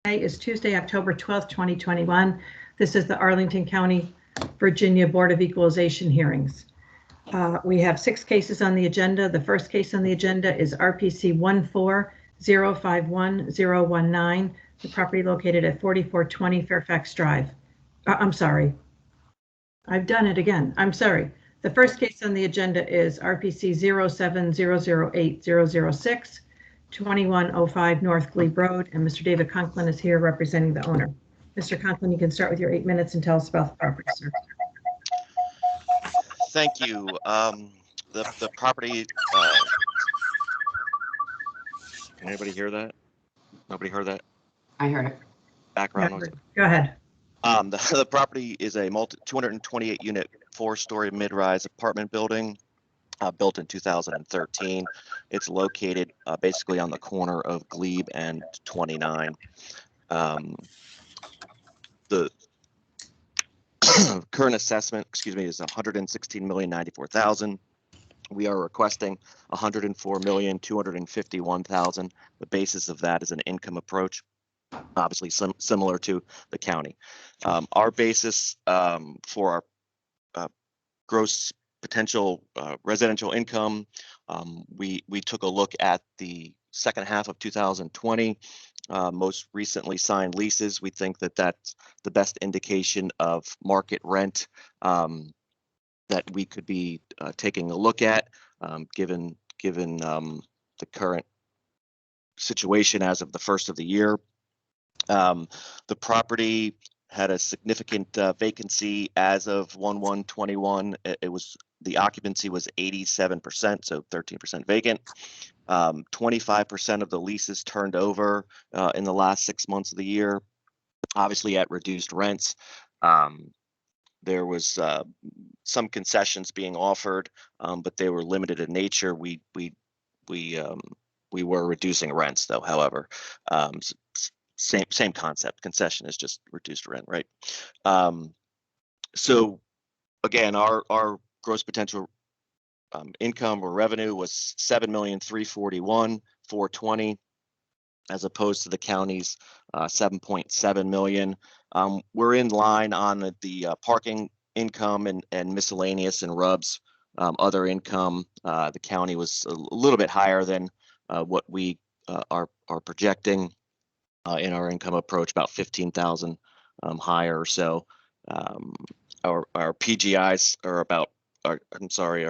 Today is Tuesday, October 12th, 2021. This is the Arlington County, Virginia Board of Equalization hearings. We have 6 cases on the agenda. The first case on the agenda is RPC 14051-019, the property located at 4420 Fairfax Drive. I'm sorry. I've done it again. I'm sorry. The first case on the agenda is RPC 07008-006, 2105 North Glebe Road, and Mr. David Conklin is here representing the owner. Mr. Conklin, you can start with your 8 minutes and tell us about the property, sir. Thank you. The property, can anybody hear that? Nobody heard that? I heard it. Background Yeah, noise. go ahead. The property is a 228 unit, 4-story mid-rise apartment building built in 2013. It's located basically on the corner of Glebe and 29. The current assessment, is $116,094,000. We are requesting $104,251,000. The basis of that is an income approach, obviously similar to the county. Our basis for our gross potential residential income, we took a look at the second half of 2020, most recently signed leases. We think that that's the best indication of market rent that we could be taking a look at, given the current situation as of the first of the year. The property had a significant vacancy as of 1/1/21. The occupancy was 87%, so 13% vacant. 25% of the leases turned over in the last 6 months of the year, obviously at reduced rents. There was some concessions being offered, but they were limited in nature. We were reducing rents, though. However, same concept. Concession is just reduced rent, right? So again, our gross potential income or revenue was $7,341,420, as opposed to the county's $7.7 million. We're in line on the parking income and miscellaneous and RUBS, other income. The county was a little bit higher than what we are projecting in our income approach, about 15,000 higher or so. Our PGIs are about, our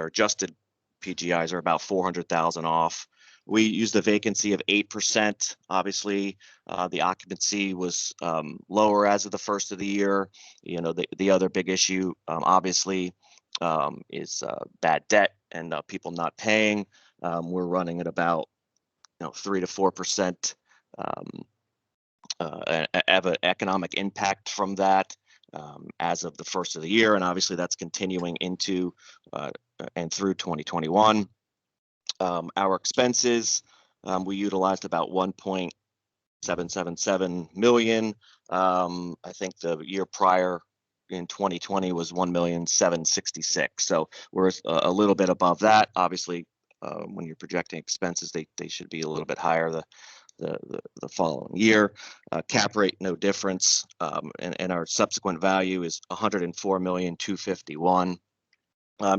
adjusted PGIs are about 400,000 off. We used a vacancy of 8%. Obviously, the occupancy was lower as of the first of the year. You know, the other big issue, obviously, is bad debt and people not paying. We're running at about 3 to 4% have an economic impact from that as of the first of the year, and obviously that's continuing into and through 2021. Our expenses, we utilized about $1.777 million. I think the year prior in 2020 was $1,766,000. So we're a little bit above that. Obviously, when you're projecting expenses, they should be a little bit higher the following year. Cap rate, no difference, and our subsequent value is $104,251,000.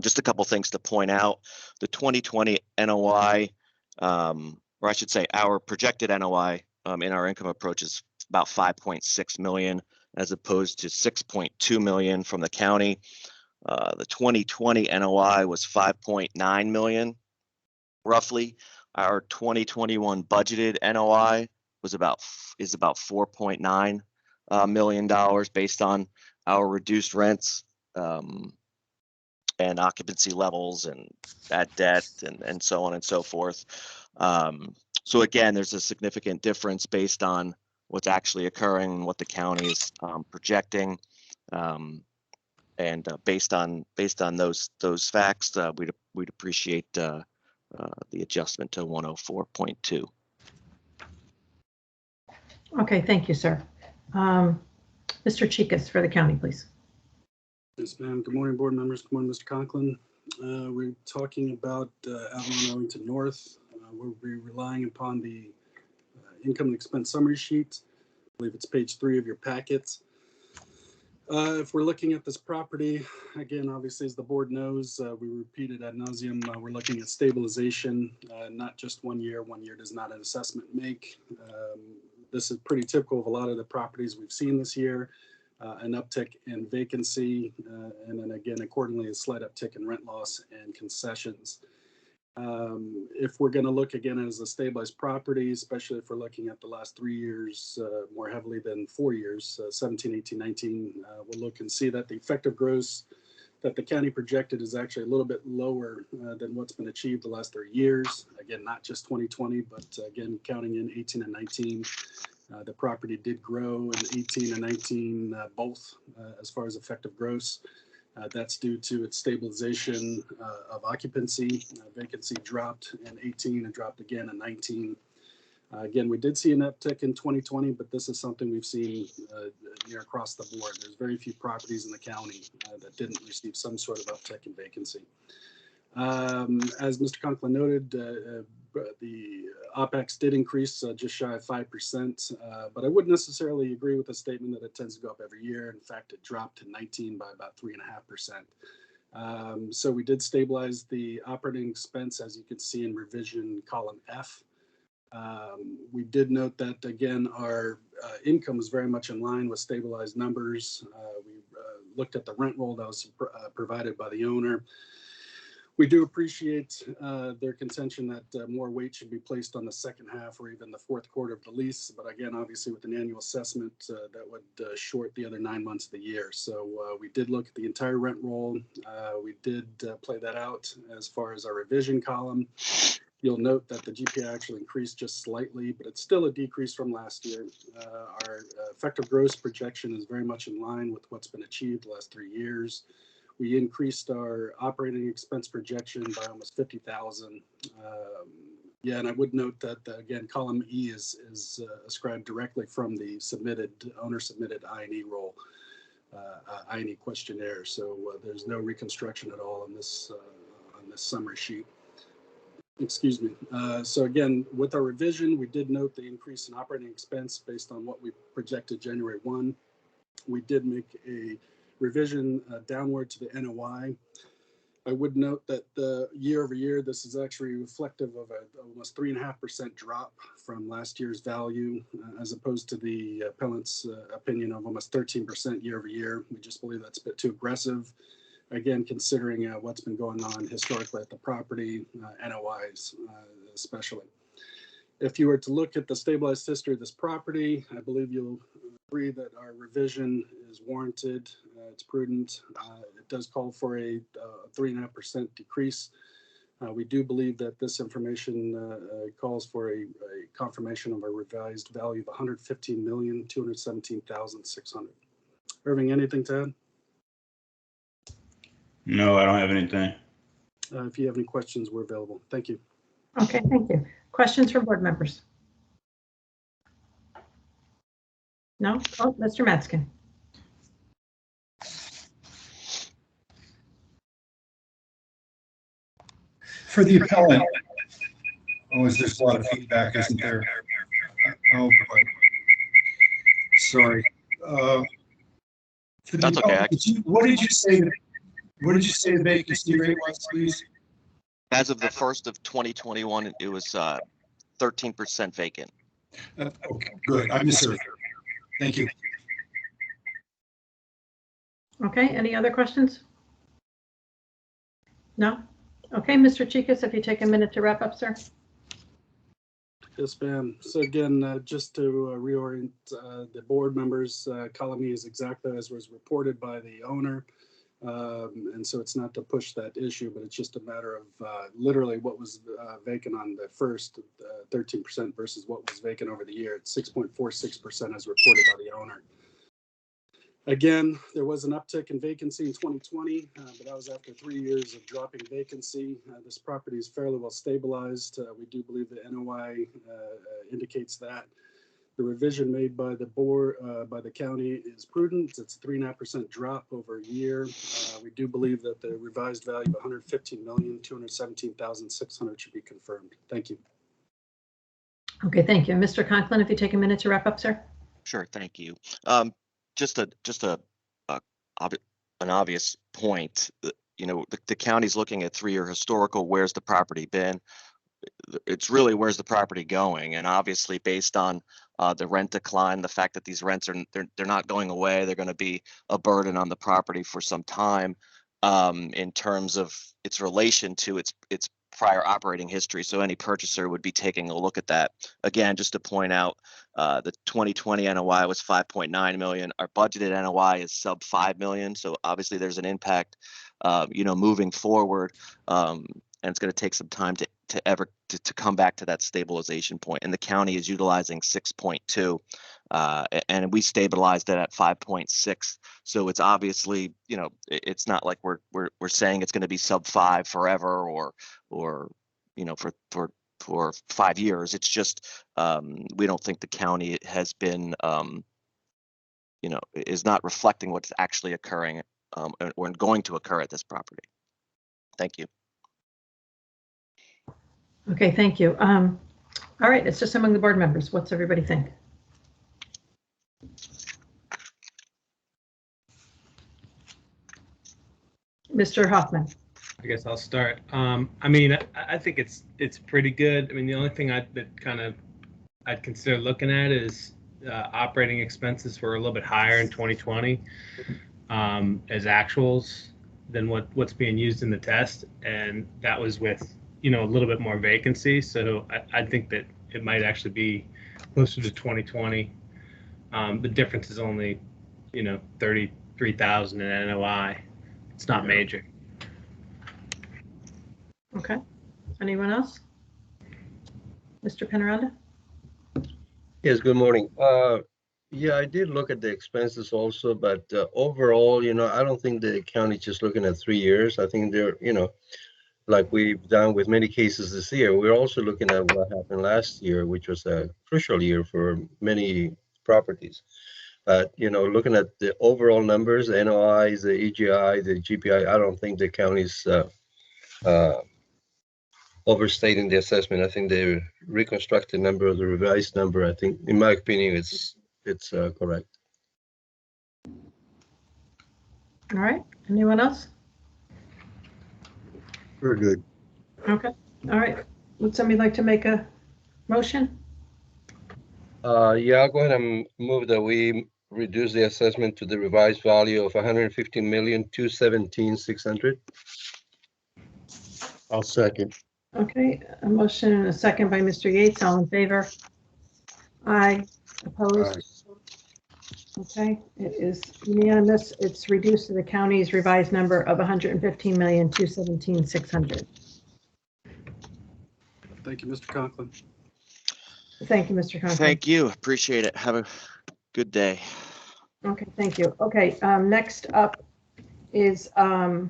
Just a couple things to point out. The 2020 NOI, or I should say our projected NOI in our income approach is about $5.6 million, as opposed to $6.2 million from the county. The 2020 NOI was $5.9 million, roughly. Our 2021 budgeted NOI is about $4.9 million based on our reduced rents and occupancy levels and bad debt and so on and so forth. So again, there's a significant difference based on what's actually occurring and what the county is projecting. And based on those facts, we'd appreciate the adjustment to 104.2. Okay, thank you, sir. Mr. Chikas for the county, please. Yes, ma'am. Good morning, board members. Good morning, Mr. Conklin. We're talking about Avalon Arlington North. We'll be relying upon the income and expense summary sheet. believe it's page 3 of your packets. If we're looking at this property, again, obviously, as the board knows, we repeat it ad nauseum, we're looking at stabilization, not just 1 year. 1 year does not an assessment make. This is pretty typical of a lot of the properties we've seen this year, an uptick in vacancy, and then again, accordingly, a slight uptick in rent loss and concessions. If we're going to look again as a stabilized property, especially if we're looking at the last 3 years more heavily than 4 years, 17, 18, 19, we'll look and see that the effective gross that the county projected is actually a little bit lower than what's been achieved the last 3 years. Again, not just 2020, but again, counting in 18 and 19, the property did grow in 18 and 19, both as far as effective gross. That's due to its stabilization of occupancy. Vacancy dropped in 18 and dropped again in 19. Again, we did see an uptick in 2020, but this is something we've seen near across the board. There's very few properties in the county that didn't receive some sort of uptick in vacancy. As Mr. Conklin noted, the OPEX did increase just shy of 5%, but I wouldn't necessarily agree with the statement that it tends to go up every year. In fact, it dropped to 19 by about 3.5%. So we did stabilize the operating expense, as you can see in revision column F. We did note that, again, our income was very much in line with stabilized numbers. We looked at the rent roll that was provided by the owner. We do appreciate their contention that more weight should be placed on the second half or even the fourth quarter of the lease. But again, obviously, with an annual assessment, that would short the other 9 months of the year. So we did look at the entire rent roll. We did play that out as far as our revision column. You'll note that the GPI actually increased just slightly, but it's still a decrease from last year. Our effective gross projection is very much in line with what's been achieved the last 3 years. We increased our operating expense projection by almost 50,000. Yeah, and I would note that, again, column E is ascribed directly from the owner-submitted I&E roll, I&E questionnaire. So there's no reconstruction at all on this summary sheet. Excuse me. So again, with our revision, we did note the increase in operating expense based on what we projected January 1. We did make a revision downward to the NOI. I would note that the year over year, this is actually reflective of almost 3.5% drop from last year's value, as opposed to the appellant's opinion of almost 13% year over year. We just believe that's a bit too aggressive. Again, considering what's been going on historically at the property, NOIs especially. If you were to look at the stabilized history of this property, I believe you'll agree that our revision is warranted. It's prudent. It does call for a 3.5% decrease. We do believe that this information calls for a confirmation of a revised value of $115,217,600. Irving, anything to add? No, I don't have anything. If you have any questions, we're available. Thank you. Okay, thank you. Questions from board members? No? Oh, Mr. Metzgen. For the appellant, there's a lot of feedback, isn't there? Oh, boy. Sorry. That's okay. What did you say the vacancy rate was, please? As of the 1st of 2021, it was 13% vacant. Okay, good. I misheard. Thank you. Okay, any other questions? No? Okay, Mr. Chikas, if you take a minute to wrap up, sir. Yes, ma'am. So again, just to reorient the board members, column E is exactly as was reported by the owner. And so it's not to push that issue, but it's just a matter of literally what was vacant on the first 13% versus what was vacant over the year. It's 6.46% as reported by the owner. Again, there was an uptick in vacancy in 2020, but that was after 3 years of dropping vacancy. This property is fairly well stabilized. We do believe the NOI indicates that. The revision made by the board, by the county, is prudent. It's a 3.5% drop over a year. We do believe that the revised value of $115,217,600 should be confirmed. Thank you. Okay, thank you. Mr. Conklin, if you take a minute to wrap up, sir. Sure, thank you. Just an obvious point. You know, the county's looking at 3-year historical. Where's the property been? It's really where's the property going, and obviously based on the rent decline, the fact that these rents are they're not going away, they're going to be a burden on the property for some time in terms of its relation to its prior operating history. So any purchaser would be taking a look at that. Again, just to point out, the 2020 NOI was 5.9 million. Our budgeted NOI is sub 5 million. So obviously there's an impact, moving forward. And it's going to take some time to come back to that stabilization point. And the county is utilizing 6.2, and we stabilized it at 5.6. So it's obviously, it's not like we're saying it's going to be sub 5 forever or for 5 years. It's just we don't think the county has been is not reflecting what's actually occurring or going to occur at this property. Thank you. Okay, thank you. All right, it's just among the board members. What's everybody think? Mr. Hoffman. I guess I'll start. I mean, I think it's pretty good. I mean, the only thing I'd consider looking at is operating expenses were a little bit higher in 2020 as actuals than what's being used in the test, and that was with a little bit more vacancy. So I think that it might actually be closer to 2020. The difference is only 33,000 in NOI. It's not major. Okay. Anyone else? Mr. Penaranda? Yes, good morning. Yeah, I did look at the expenses also, but overall, I don't think the county just looking at 3 years. I think they're, like we've done with many cases this year, we're also looking at what happened last year, which was a crucial year for many properties. But, looking at the overall numbers, the NOIs, the EGI, the GPI, I don't think the county's overstating the assessment. I think they reconstructed number of the revised number. I think, in my opinion, it's correct. All right. Anyone else? Very good. Okay. All right. Would somebody like to make a motion? Yeah, I'll go ahead and move that we reduce the assessment to the revised value of 115,217,600. I'll second. Okay. A motion and a second by Mr. Yates. All in favor? Aye. Opposed? Aye. Okay. It is unanimous. It's reduced to the county's revised number of 115,217,600. Thank you, Mr. Conklin. Thank you, Mr. Conklin. Thank you. Appreciate it. Have a good day. Okay, thank you. Okay, next up is RPC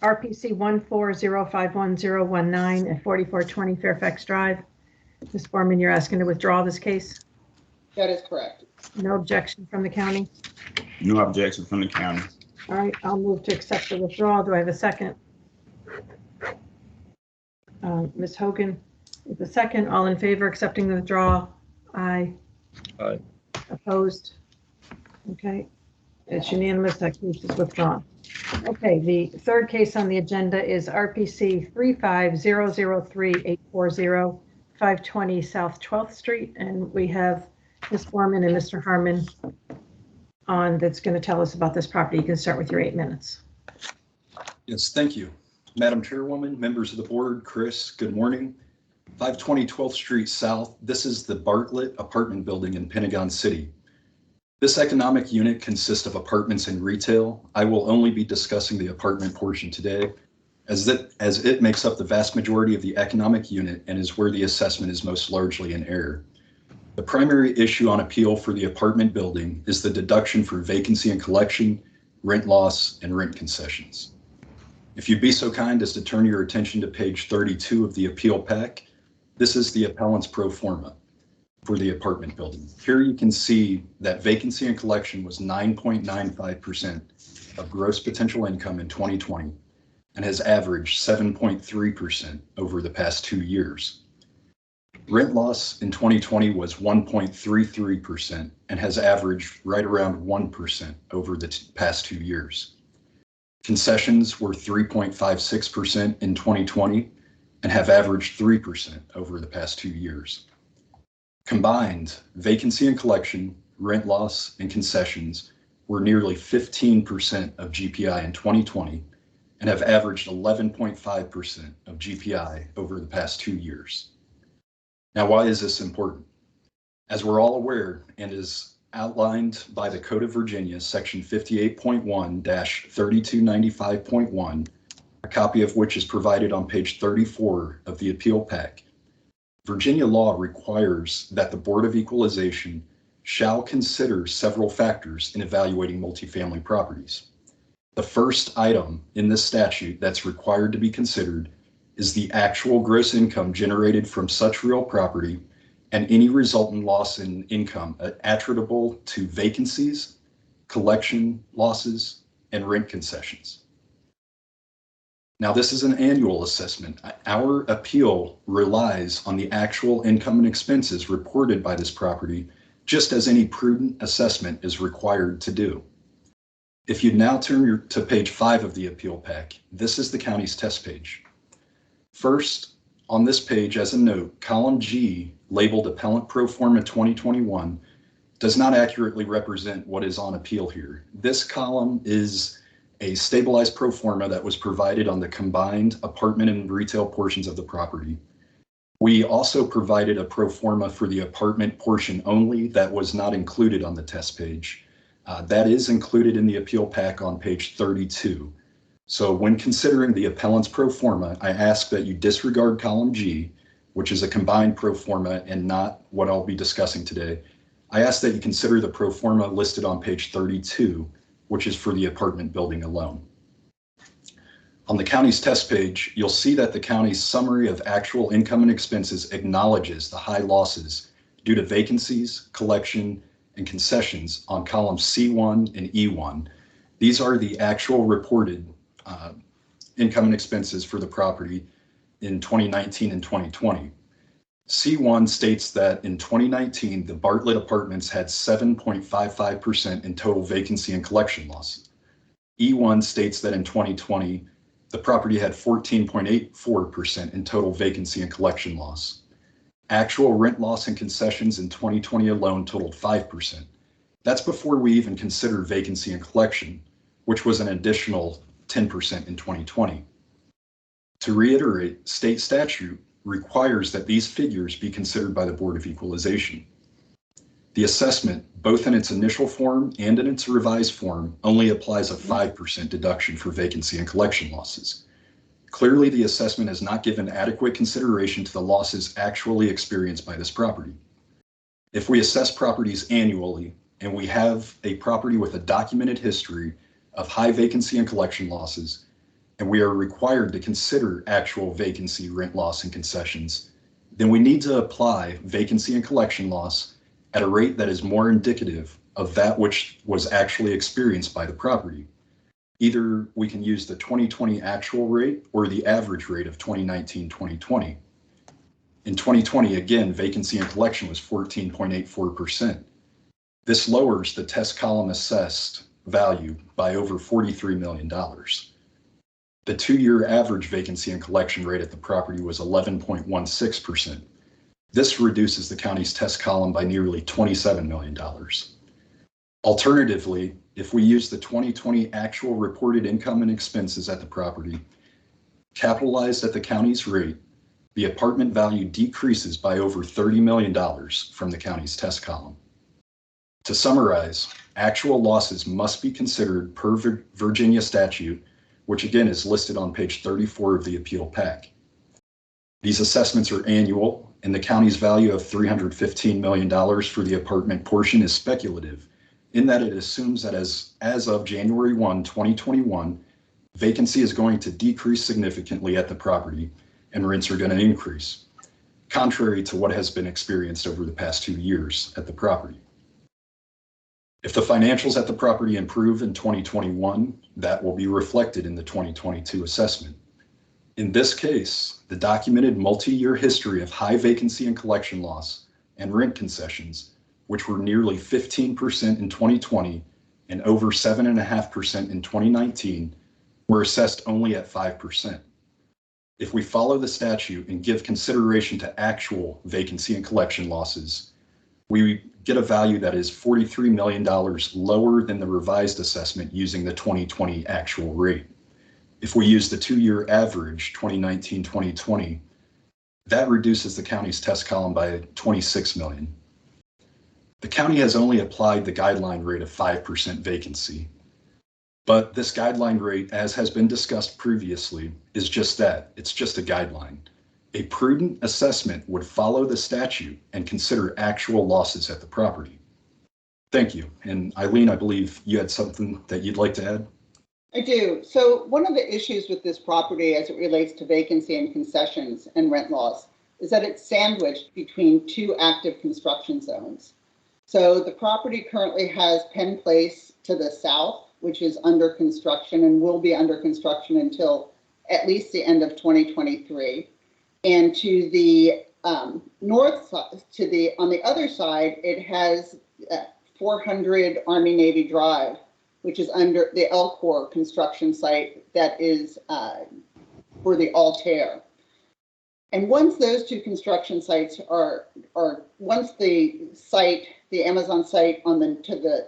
140511019 at 4420 Fairfax Drive. Ms. Borman, you're asking to withdraw this case? That is correct. No objection from the county? No objection from the county. All right, I'll move to accept the withdrawal. Do I have a second? Ms. Hogan, with a second. All in favor accepting the withdrawal? Aye. Aye. Opposed? Okay, it's unanimous. That case is withdrawn. Okay, the third case on the agenda is RPC 35003840520 520 South 12th Street, and we have Ms. Borman and Mr. Harmon on that's going to tell us about this property. You can start with your 8 minutes. Yes, thank you. Madam Chairwoman, members of the board, Chris, good morning. 520 12th Street South. This is the Bartlett apartment building in Pentagon City. This economic unit consists of apartments and retail. I will only be discussing the apartment portion today, as it makes up the vast majority of the economic unit and is where the assessment is most largely in error. The primary issue on appeal for the apartment building is the deduction for vacancy and collection, rent loss, and rent concessions. If you'd be so kind as to turn your attention to page 32 of the appeal pack, this is the appellant's pro forma for the apartment building. Here you can see that vacancy and collection was 9.95% of gross potential income in 2020 and has averaged 7.3% over the past 2 years. Rent loss in 2020 was 1.33% and has averaged right around 1% over the past 2 years. Concessions were 3.56% in 2020 and have averaged 3% over the past 2 years. Combined, vacancy and collection, rent loss, and concessions were nearly 15% of GPI in 2020 and have averaged 11.5% of GPI over the past 2 years. Now, why is this important? As we're all aware, and is outlined by the Code of Virginia, Section 58.1-3295.1, a copy of which is provided on page 34 of the appeal pack, Virginia law requires that the Board of Equalization shall consider several factors in evaluating multifamily properties. The first item in this statute that's required to be considered is the actual gross income generated from such real property and any resultant loss in income attributable to vacancies, collection losses, and rent concessions. Now, this is an annual assessment. Our appeal relies on the actual income and expenses reported by this property, just as any prudent assessment is required to do. If you now turn to page 5 of the appeal pack, this is the county's test page. First, on this page, as a note, column G, labeled Appellant Pro Forma 2021, does not accurately represent what is on appeal here. This column is a stabilized pro forma that was provided on the combined apartment and retail portions of the property. We also provided a pro forma for the apartment portion only that was not included on the test page. That is included in the appeal pack on page 32. So when considering the appellant's pro forma, I ask that you disregard column G, which is a combined pro forma and not what I'll be discussing today. I ask that you consider the pro forma listed on page 32, which is for the apartment building alone. On the county's test page, you'll see that the county's summary of actual income and expenses acknowledges the high losses due to vacancies, collection, and concessions on columns C1 and E1. These are the actual reported income and expenses for the property in 2019 and 2020. C1 states that in 2019, the Bartlett Apartments had 7.55% in total vacancy and collection loss. E1 states that in 2020, the property had 14.84% in total vacancy and collection loss. Actual rent loss and concessions in 2020 alone totaled 5%. That's before we even consider vacancy and collection, which was an additional 10% in 2020. To reiterate, state statute requires that these figures be considered by the Board of Equalization. The assessment, both in its initial form and in its revised form, only applies a 5% deduction for vacancy and collection losses. Clearly, the assessment has not given adequate consideration to the losses actually experienced by this property. If we assess properties annually and we have a property with a documented history of high vacancy and collection losses, and we are required to consider actual vacancy, rent loss, and concessions, then we need to apply vacancy and collection loss at a rate that is more indicative of that which was actually experienced by the property. Either we can use the 2020 actual rate or the average rate of 2019-2020. In 2020, again, vacancy and collection was 14.84%. This lowers the test column assessed value by over $43 million. The 2-year average vacancy and collection rate at the property was 11.16%. This reduces the county's test column by nearly $27 million. Alternatively, if we use the 2020 actual reported income and expenses at the property, capitalized at the county's rate, the apartment value decreases by over $30 million from the county's test column. To summarize, actual losses must be considered per Virginia statute, which again is listed on page 34 of the appeal pack. These assessments are annual, and the county's value of $315 million for the apartment portion is speculative, in that it assumes that as of January 1, 2021, vacancy is going to decrease significantly at the property and rents are going to increase, contrary to what has been experienced over the past 2 years at the property. If the financials at the property improve in 2021, that will be reflected in the 2022 assessment. In this case, the documented multi-year history of high vacancy and collection loss and rent concessions, which were nearly 15% in 2020 and over 7.5% in 2019, were assessed only at 5%. If we follow the statute and give consideration to actual vacancy and collection losses, we get a value that is $43 million lower than the revised assessment using the 2020 actual rate. If we use the 2-year average, 2019-2020, that reduces the county's test column by $26 million. The county has only applied the guideline rate of 5% vacancy, but this guideline rate, as has been discussed previously, is just that. It's just a guideline. A prudent assessment would follow the statute and consider actual losses at the property. Thank you. And Eileen, I believe you had something that you'd like to add? I do. So one of the issues with this property as it relates to vacancy and concessions and rent laws is that it's sandwiched between 2 active construction zones. So the property currently has Penn Place to the south, which is under construction and will be under construction until at least the end of 2023. And to the north, on the other side, it has 400 Army Navy Drive, which is under the Elcor construction site that is for the Altair. And once those 2 construction sites once the Amazon site to the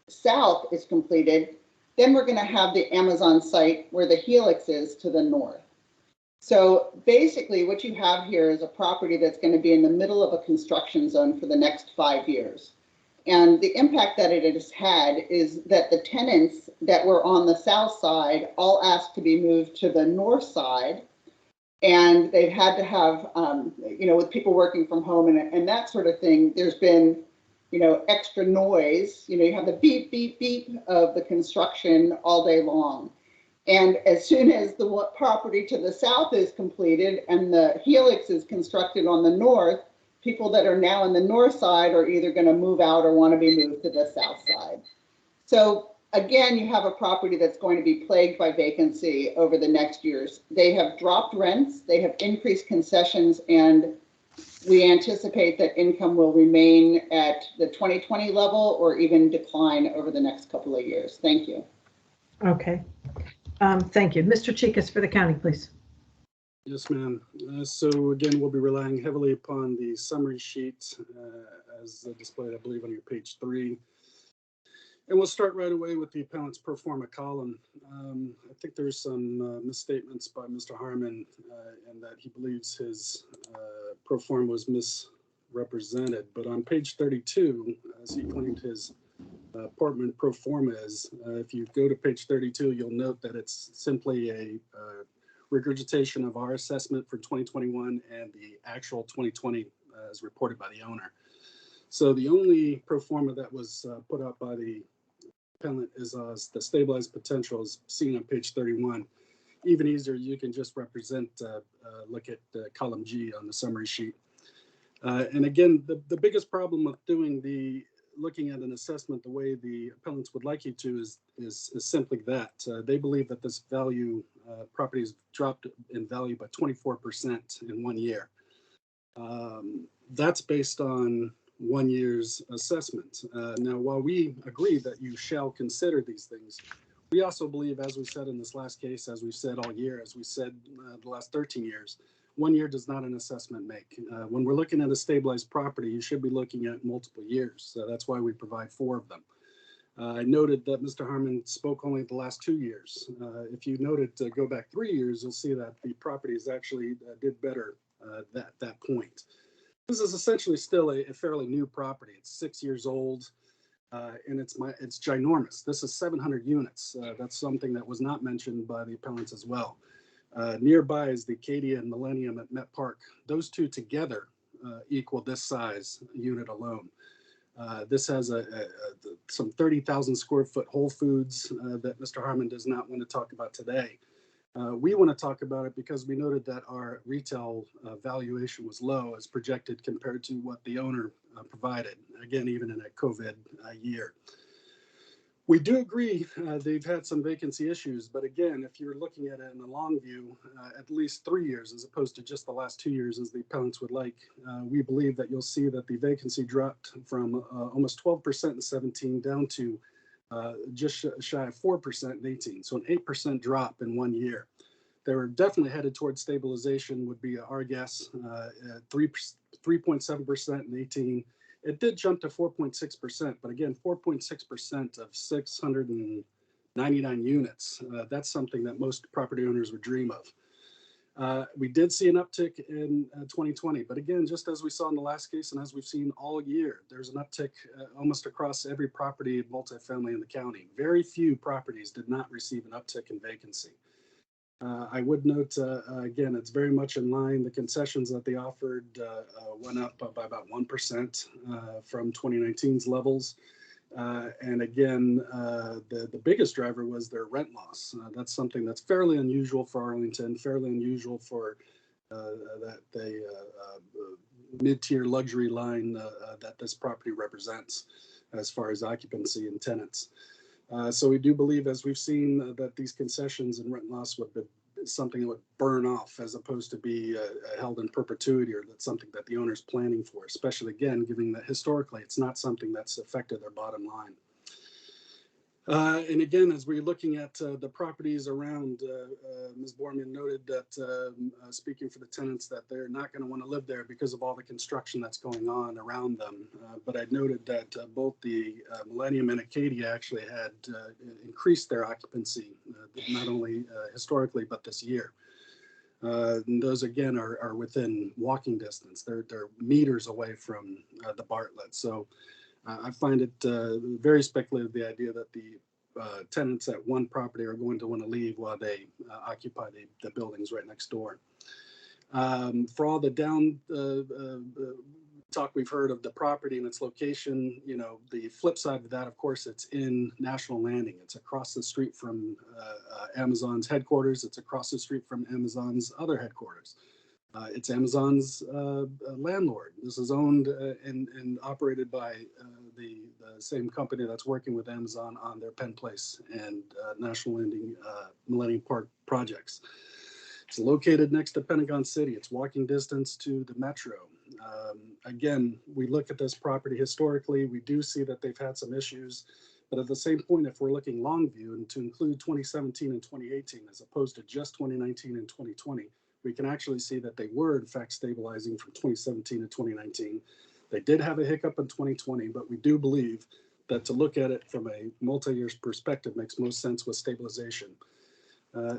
south is completed, then we're going to have the Amazon site where the Helix is to the north. So basically what you have here is a property that's going to be in the middle of a construction zone for the next 5 years. And the impact that it has had is that the tenants that were on the south side all asked to be moved to the north side. And they've had to have, with people working from home and that sort of thing, there's been, extra noise. You have the beep, beep, beep of the construction all day long. And as soon as the property to the south is completed and the Helix is constructed on the north, people that are now in the north side are either going to move out or want to be moved to the south side. So again, you have a property that's going to be plagued by vacancy over the next years. They have dropped rents, they have increased concessions, and we anticipate that income will remain at the 2020 level or even decline over the next couple of years. Thank you. Okay. Thank you. Mr. Chikas for the county, please. Yes, ma'am. So again, we'll be relying heavily upon the summary sheet as displayed, I believe, on your page 3. And we'll start right away with the appellant's pro forma column. I think there's some misstatements by Mr. Harmon in that he believes his pro forma was misrepresented. But on page 32, as he claimed his apartment pro forma is, if you go to page 32, you'll note that it's simply a regurgitation of our assessment for 2021 and the actual 2020 as reported by the owner. So the only pro forma that was put out by the appellant is the stabilized potential is seen on page 31. Even easier, you can just look at column G on the summary sheet. And again, the biggest problem with looking at an assessment the way the appellants would like you to is simply that. They believe that this property has dropped in value by 24% in 1 year. That's based on 1 year's assessment. Now, while we agree that you shall consider these things, we also believe, as we said in this last case, as we've said all year, as we said the last 13 years, 1 year does not an assessment make. When we're looking at a stabilized property, you should be looking at multiple years. So that's why we provide 4 of them. I noted that Mr. Harmon spoke only the last 2 years. If you noted to go back 3 years, you'll see that the properties actually did better at that point. This is essentially still a fairly new property. It's 6 years old, and it's ginormous. This is 700 units. That's something that was not mentioned by the appellants as well. Nearby is the Acadia and Millennium at Met Park. Those 2 together equal this size unit alone. This has some 30,000 square foot Whole Foods that Mr. Harmon does not want to talk about today. We want to talk about it because we noted that our retail valuation was low as projected compared to what the owner provided, again, even in a COVID year. We do agree they've had some vacancy issues, but again, if you're looking at it in a long view, at least 3 years as opposed to just the last 2 years as the appellants would like, we believe that you'll see that the vacancy dropped from almost 12% in 17 down to just shy of 4% in 18. So an 8% drop in 1 year. They were definitely headed towards stabilization would be our guess, 3.7% in 18. It did jump to 4.6%, but again, 4.6% of 699 units. That's something that most property owners would dream of. We did see an uptick in 2020, but again, just as we saw in the last case and as we've seen all year, there's an uptick almost across every property multifamily in the county. Very few properties did not receive an uptick in vacancy. I would note, again, it's very much in line. The concessions that they offered went up by about 1% from 2019's levels. And again, the biggest driver was their rent loss. That's something that's fairly unusual for Arlington, fairly unusual for the mid-tier luxury line that this property represents as far as occupancy and tenants. So we do believe, as we've seen, that these concessions and rent loss would be something that would burn off as opposed to be held in perpetuity, or that's something that the owner's planning for, especially, again, given that historically it's not something that's affected their bottom line. And again, as we're looking at the properties around, Ms. Borman noted that, speaking for the tenants, that they're not going to want to live there because of all the construction that's going on around them. But I noted that both the Millennium and Acadia actually had increased their occupancy, not only historically, but this year. And those, again, are within walking distance. They're meters away from the Bartlett. So I find it very speculative, the idea that the tenants at one property are going to want to leave while they occupy the buildings right next door. For all the down talk we've heard of the property and its location, you know, the flip side of that, of course, it's in National Landing. It's across the street from Amazon's headquarters. It's across the street from Amazon's other headquarters. It's Amazon's landlord. This is owned and operated by the same company that's working with Amazon on their Penn Place and National Landing Millennium Park projects. It's located next to Pentagon City. It's walking distance to the metro. Again, we look at this property historically. We do see that they've had some issues. But at the same point, if we're looking long view and to include 2017 and 2018, as opposed to just 2019 and 2020, we can actually see that they were, in fact, stabilizing from 2017 to 2019. They did have a hiccup in 2020, but we do believe that to look at it from a multi-year perspective makes most sense with stabilization.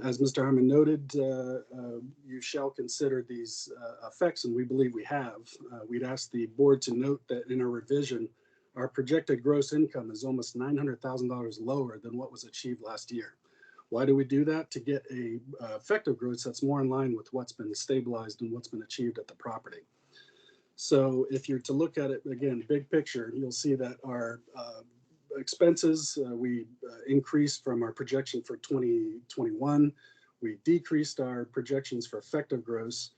As Mr. Harmon noted, you shall consider these effects, and we believe we have. We'd ask the board to note that in our revision, our projected gross income is almost $900,000 lower than what was achieved last year. Why do we do that? To get a effective gross that's more in line with what's been stabilized and what's been achieved at the property. So if you're to look at it, again, big picture, you'll see that our expenses, we increased from our projection for 2021. We decreased our projections for effective gross,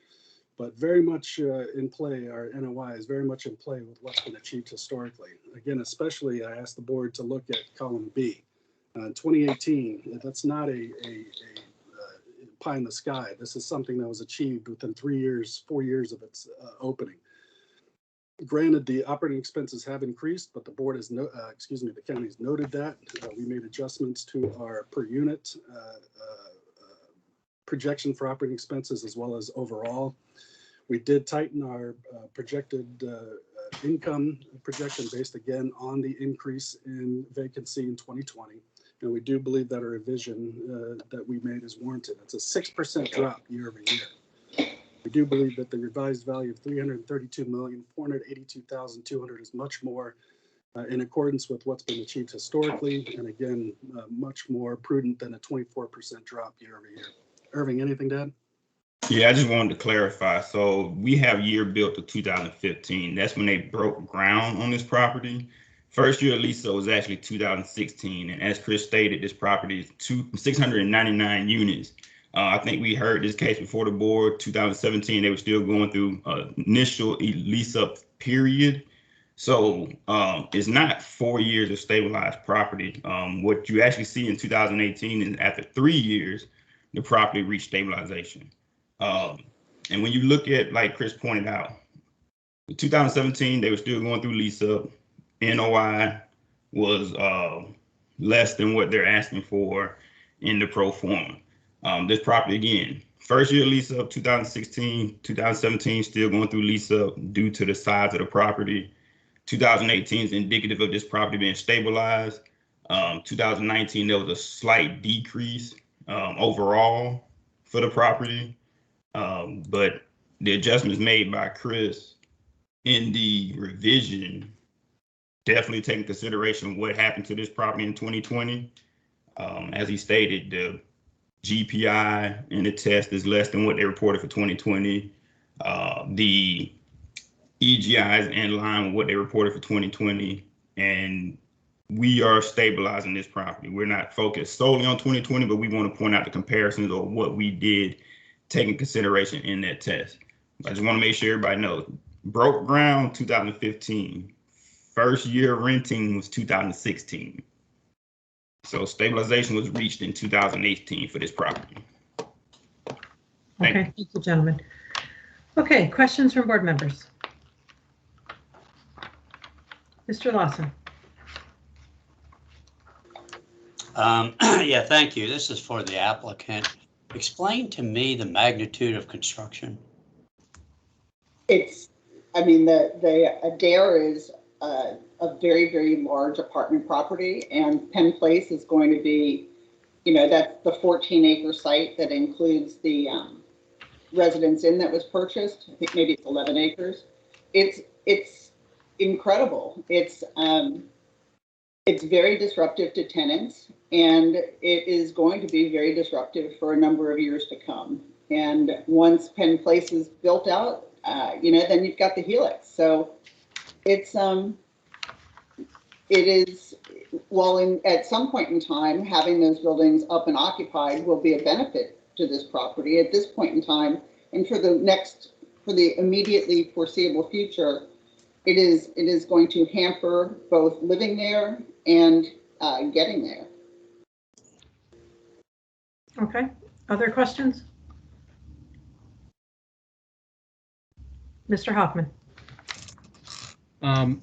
but very much in play, our NOI is very much in play with what's been achieved historically. Again, especially I asked the board to look at column B. 2018, that's not a pie in the sky. This is something that was achieved within 3 years, 4 years of its opening. Granted, the operating expenses have increased, but the board has the county has noted that. We made adjustments to our per unit projection for operating expenses as well as overall. We did tighten our projected income projection based again on the increase in vacancy in 2020. And we do believe that our revision that we made is warranted. It's a 6% drop year over year. We do believe that the revised value of $332,482,200 is much more in accordance with what's been achieved historically, and again, much more prudent than a 24% drop year over year. Irving, anything to add? Yeah, I just wanted to clarify. So we have year built to 2015. That's when they broke ground on this property. First year lease was actually 2016. And as Chris stated, this property is 699 units. I think we heard this case before the board, 2017, they were still going through initial lease up period. So it's not 4 years of stabilized property. What you actually see in 2018 is after 3 years, the property reached stabilization. And when you look at, like Chris pointed out, in 2017, they were still going through lease up. NOI was less than what they're asking for in the pro forma. This property, again, first year lease up, 2016, 2017, still going through lease up due to the size of the property. 2018 is indicative of this property being stabilized. 2019, there was a slight decrease overall for the property. But the adjustments made by Chris in the revision definitely take into consideration what happened to this property in 2020. As he stated, the GPI in the test is less than what they reported for 2020. The EGI is in line with what they reported for 2020, and we are stabilizing this property. We're not focused solely on 2020, but we want to point out the comparisons of what we did taking consideration in that test. I just want to make sure everybody knows, broke ground 2015, first year renting was 2016. So stabilization was reached in 2018 for this property. Okay, thank you, gentlemen. Okay, questions from board members? Mr. Lawson. Yeah, thank you. This is for the applicant. Explain to me the magnitude of construction. I mean, the Adair is a very, very large apartment property, and Penn Place is going to be, that's the 14-acre site that includes the Residence Inn that was purchased. I think maybe it's 11 acres. It's incredible. It's very disruptive to tenants, and it is going to be very disruptive for a number of years to come. And once Penn Place is built out, then you've got the Helix. So it is, while at some point in time, having those buildings up and occupied will be a benefit to this property. At this point in time, and for the immediately foreseeable future, it is going to hamper both living there and getting there. Okay, other questions? Mr. Hoffman. I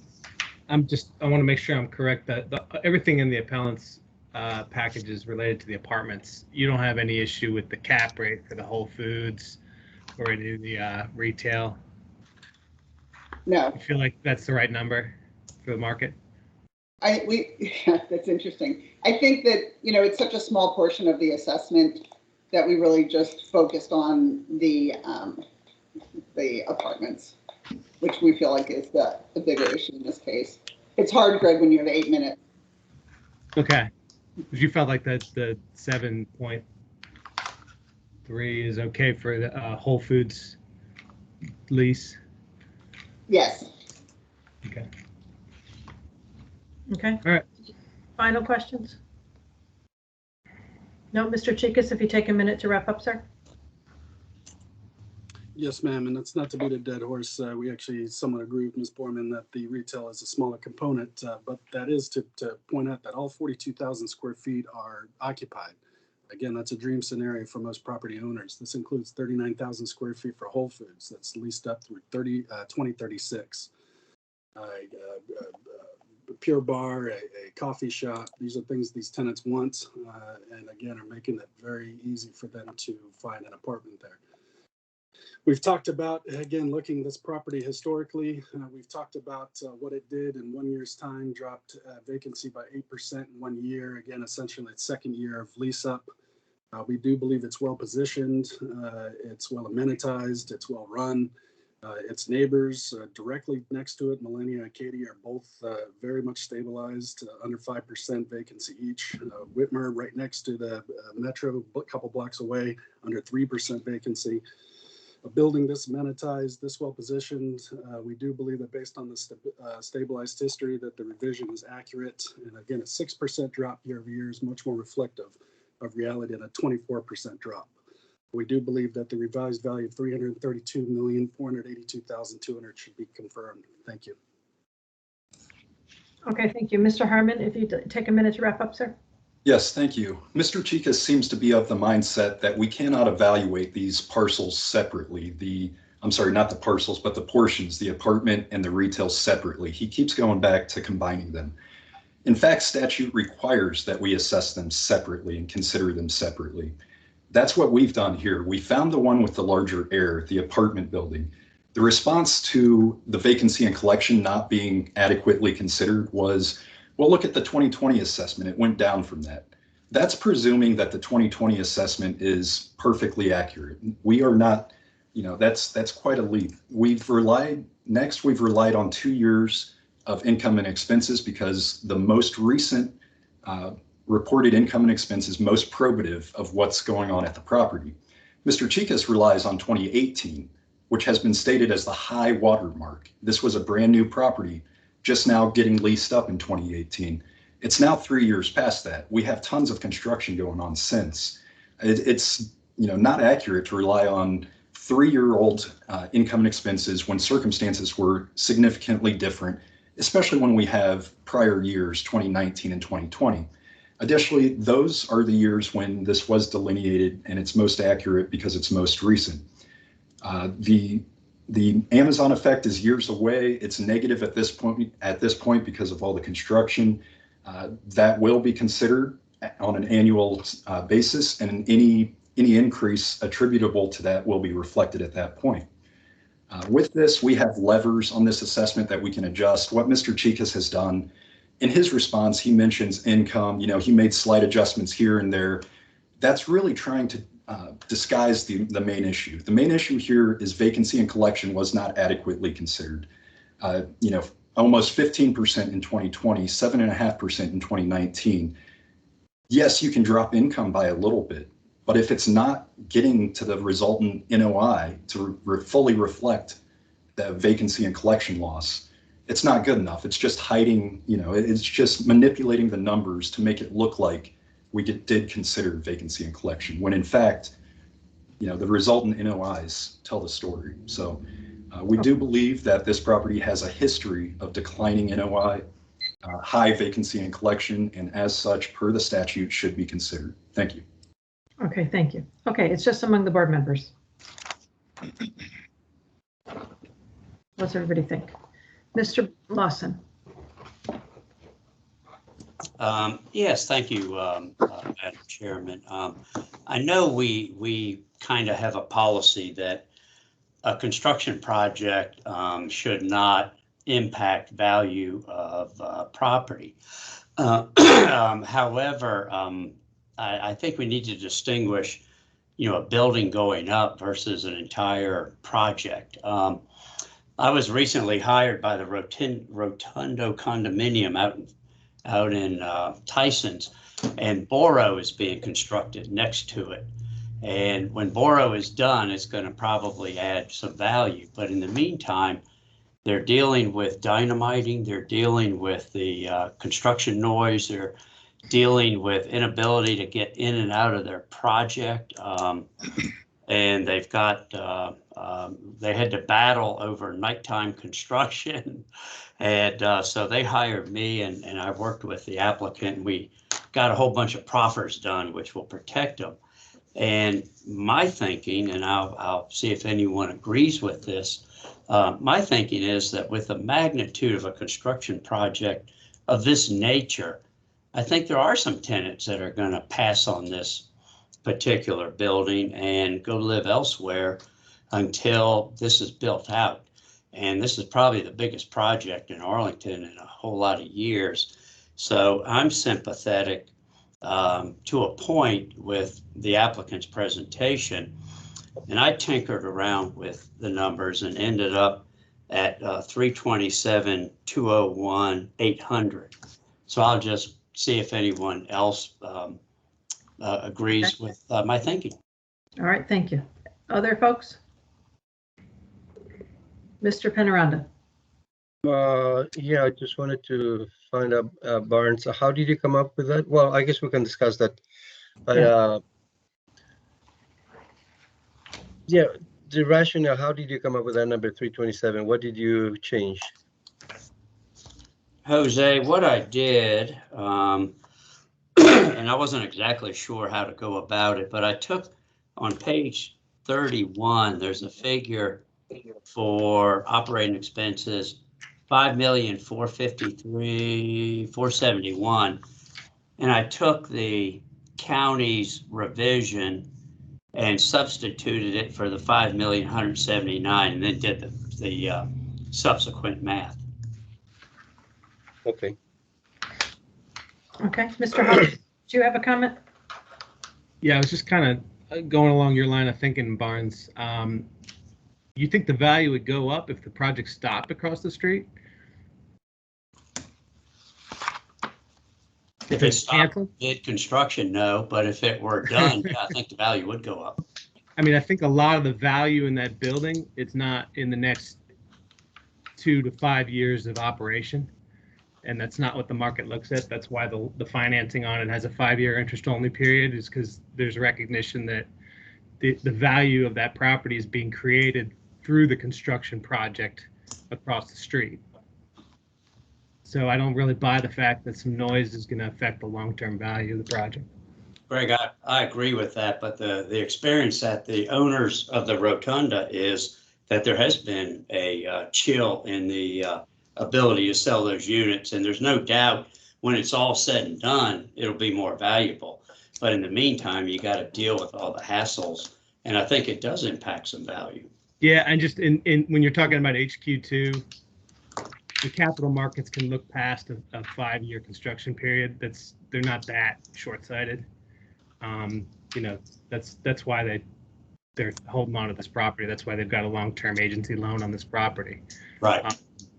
want to make sure I'm correct that everything in the appellant's package is related to the apartments. You don't have any issue with the cap rate for the Whole Foods or any of the retail? No. You feel like that's the right number for the market? That's interesting. I think that, it's such a small portion of the assessment that we really just focused on the apartments, which we feel like is the bigger issue in this case. It's hard, Greg, when you have 8 minutes. Okay. Because you felt like the 7.3 is okay for the Whole Foods lease? Yes. Okay. Okay. All right. Final questions? No, Mr. Chikas, if you take a minute to wrap up, sir. Yes, ma'am, and it's not to beat a dead horse. We actually somewhat agree with Ms. Borman that the retail is a smaller component, but that is to point out that all 42,000 square feet are occupied. Again, that's a dream scenario for most property owners. This includes 39,000 square feet for Whole Foods that's leased up through 2036. Pure Bar, a coffee shop. These are things these tenants want, and again, are making it very easy for them to find an apartment there. We've talked about, again, looking at this property historically, we've talked about what it did in 1 year's time, dropped vacancy by 8% in 1 year. Again, essentially its second year of lease up. We do believe it's well positioned, it's well amenitized, it's well run. Its neighbors directly next to it, Millennia and Katy, are both very much stabilized, under 5% vacancy each. Whitmer, right next to the metro, a couple blocks away, under 3% vacancy. A building this amenitized, this well positioned, we do believe that based on the stabilized history that the revision is accurate. And again, a 6% drop year over year is much more reflective of reality than a 24% drop. We do believe that the revised value of $332,482,200 should be confirmed. Thank you. Okay, thank you. Mr. Harmon, if you take a minute to wrap up, sir. Yes, thank you. Mr. Chicas seems to be of the mindset that we cannot evaluate these parcels separately. I'm sorry, not the parcels, but the portions, the apartment and the retail separately. He keeps going back to combining them. In fact, statute requires that we assess them separately and consider them separately. That's what we've done here. We found the one with the larger error, the apartment building. The response to the vacancy and collection not being adequately considered was, well, look at the 2020 assessment. It went down from that. That's presuming that the 2020 assessment is perfectly accurate. We are not, that's quite a leap. We've relied on 2 years of income and expenses because the most recent reported income and expenses most probative of what's going on at the property. Mr. Chicas relies on 2018, which has been stated as the high water mark. This was a brand new property just now getting leased up in 2018. It's now 3 years past that. We have tons of construction going on since. It's not accurate to rely on 3-year-old income and expenses when circumstances were significantly different, especially when we have prior years, 2019 and 2020. Additionally, those are the years when this was delineated and it's most accurate because it's most recent. The Amazon effect is years away. It's negative at this point because of all the construction. That will be considered on an annual basis, and any increase attributable to that will be reflected at that point. With this, we have levers on this assessment that we can adjust. What Mr. Chicas has done, in his response, he mentions income. He made slight adjustments here and there. That's really trying to disguise the main issue. The main issue here is vacancy and collection was not adequately considered. Almost 15% in 2020, 7.5% in 2019. Yes, you can drop income by a little bit, but if it's not getting to the resultant NOI to fully reflect the vacancy and collection loss, it's not good enough. It's just hiding, it's just manipulating the numbers to make it look like we did consider vacancy and collection, when in fact, the resultant NOIs tell the story. So we do believe that this property has a history of declining NOI, high vacancy and collection, and as such, per the statute, should be considered. Thank you. Okay, thank you. Okay, it's just among the board members. What's everybody think? Mr. Lawson. Yes, thank you, Madam Chairman. I know we kind of have a policy that a construction project should not impact value of property. However, I think we need to distinguish, a building going up versus an entire project. I was recently hired by the Rotundo condominium out in Tysons, and Boro is being constructed next to it. And when Boro is done, it's going to probably add some value. But in the meantime, they're dealing with dynamiting, they're dealing with the construction noise, they're dealing with inability to get in and out of their project. And they've got, they had to battle over nighttime construction. And so they hired me, and I worked with the applicant, and we got a whole bunch of proffers done, which will protect them. And my thinking, and I'll see if anyone agrees with this, my thinking is that with the magnitude of a construction project of this nature, I think there are some tenants that are going to pass on this particular building and go live elsewhere until this is built out. And this is probably the biggest project in Arlington in a whole lot of years. So I'm sympathetic to a point with the applicant's presentation. And I tinkered around with the numbers and ended up at 327, 201, 800. So I'll just see if anyone else agrees with my thinking. All right, thank you. Other folks? Mr. Penaranda. Yeah, I just wanted to find out, Barnes, how did you come up with that? Well, I guess we can discuss that. But yeah, the rationale, how did you come up with that number 327? What did you change? Jose, what I did, and I wasn't exactly sure how to go about it, but I took on page 31, there's a figure for operating expenses, 5,453,471. And I took the county's revision and substituted it for the 5,179,000 and then did the subsequent math. Okay. Okay, Mr. Hawkins, do you have a comment? Yeah, I was just kind of going along your line of thinking, Barnes. You think the value would go up if the project stopped across the street? If it stopped mid construction, no, but if it were done, yeah, I think the value would go up. I mean, I think a lot of the value in that building, it's not in the next 2 to 5 years of operation. And that's not what the market looks at. That's why the financing on it has a 5-year interest only period, is because there's recognition that the value of that property is being created through the construction project across the street. So I don't really buy the fact that some noise is going to affect the long-term value of the project. Greg, I agree with that, but the experience that the owners of the rotunda is that there has been a chill in the ability to sell those units, and there's no doubt when it's all said and done, it'll be more valuable. But in the meantime, you got to deal with all the hassles, and I think it does impact some value. Yeah, and just in when you're talking about HQ2, the capital markets can look past a 5-year construction period. They're not that short-sighted. You know, that's why they're holding on to this property. That's why they've got a long-term agency loan on this property. Right.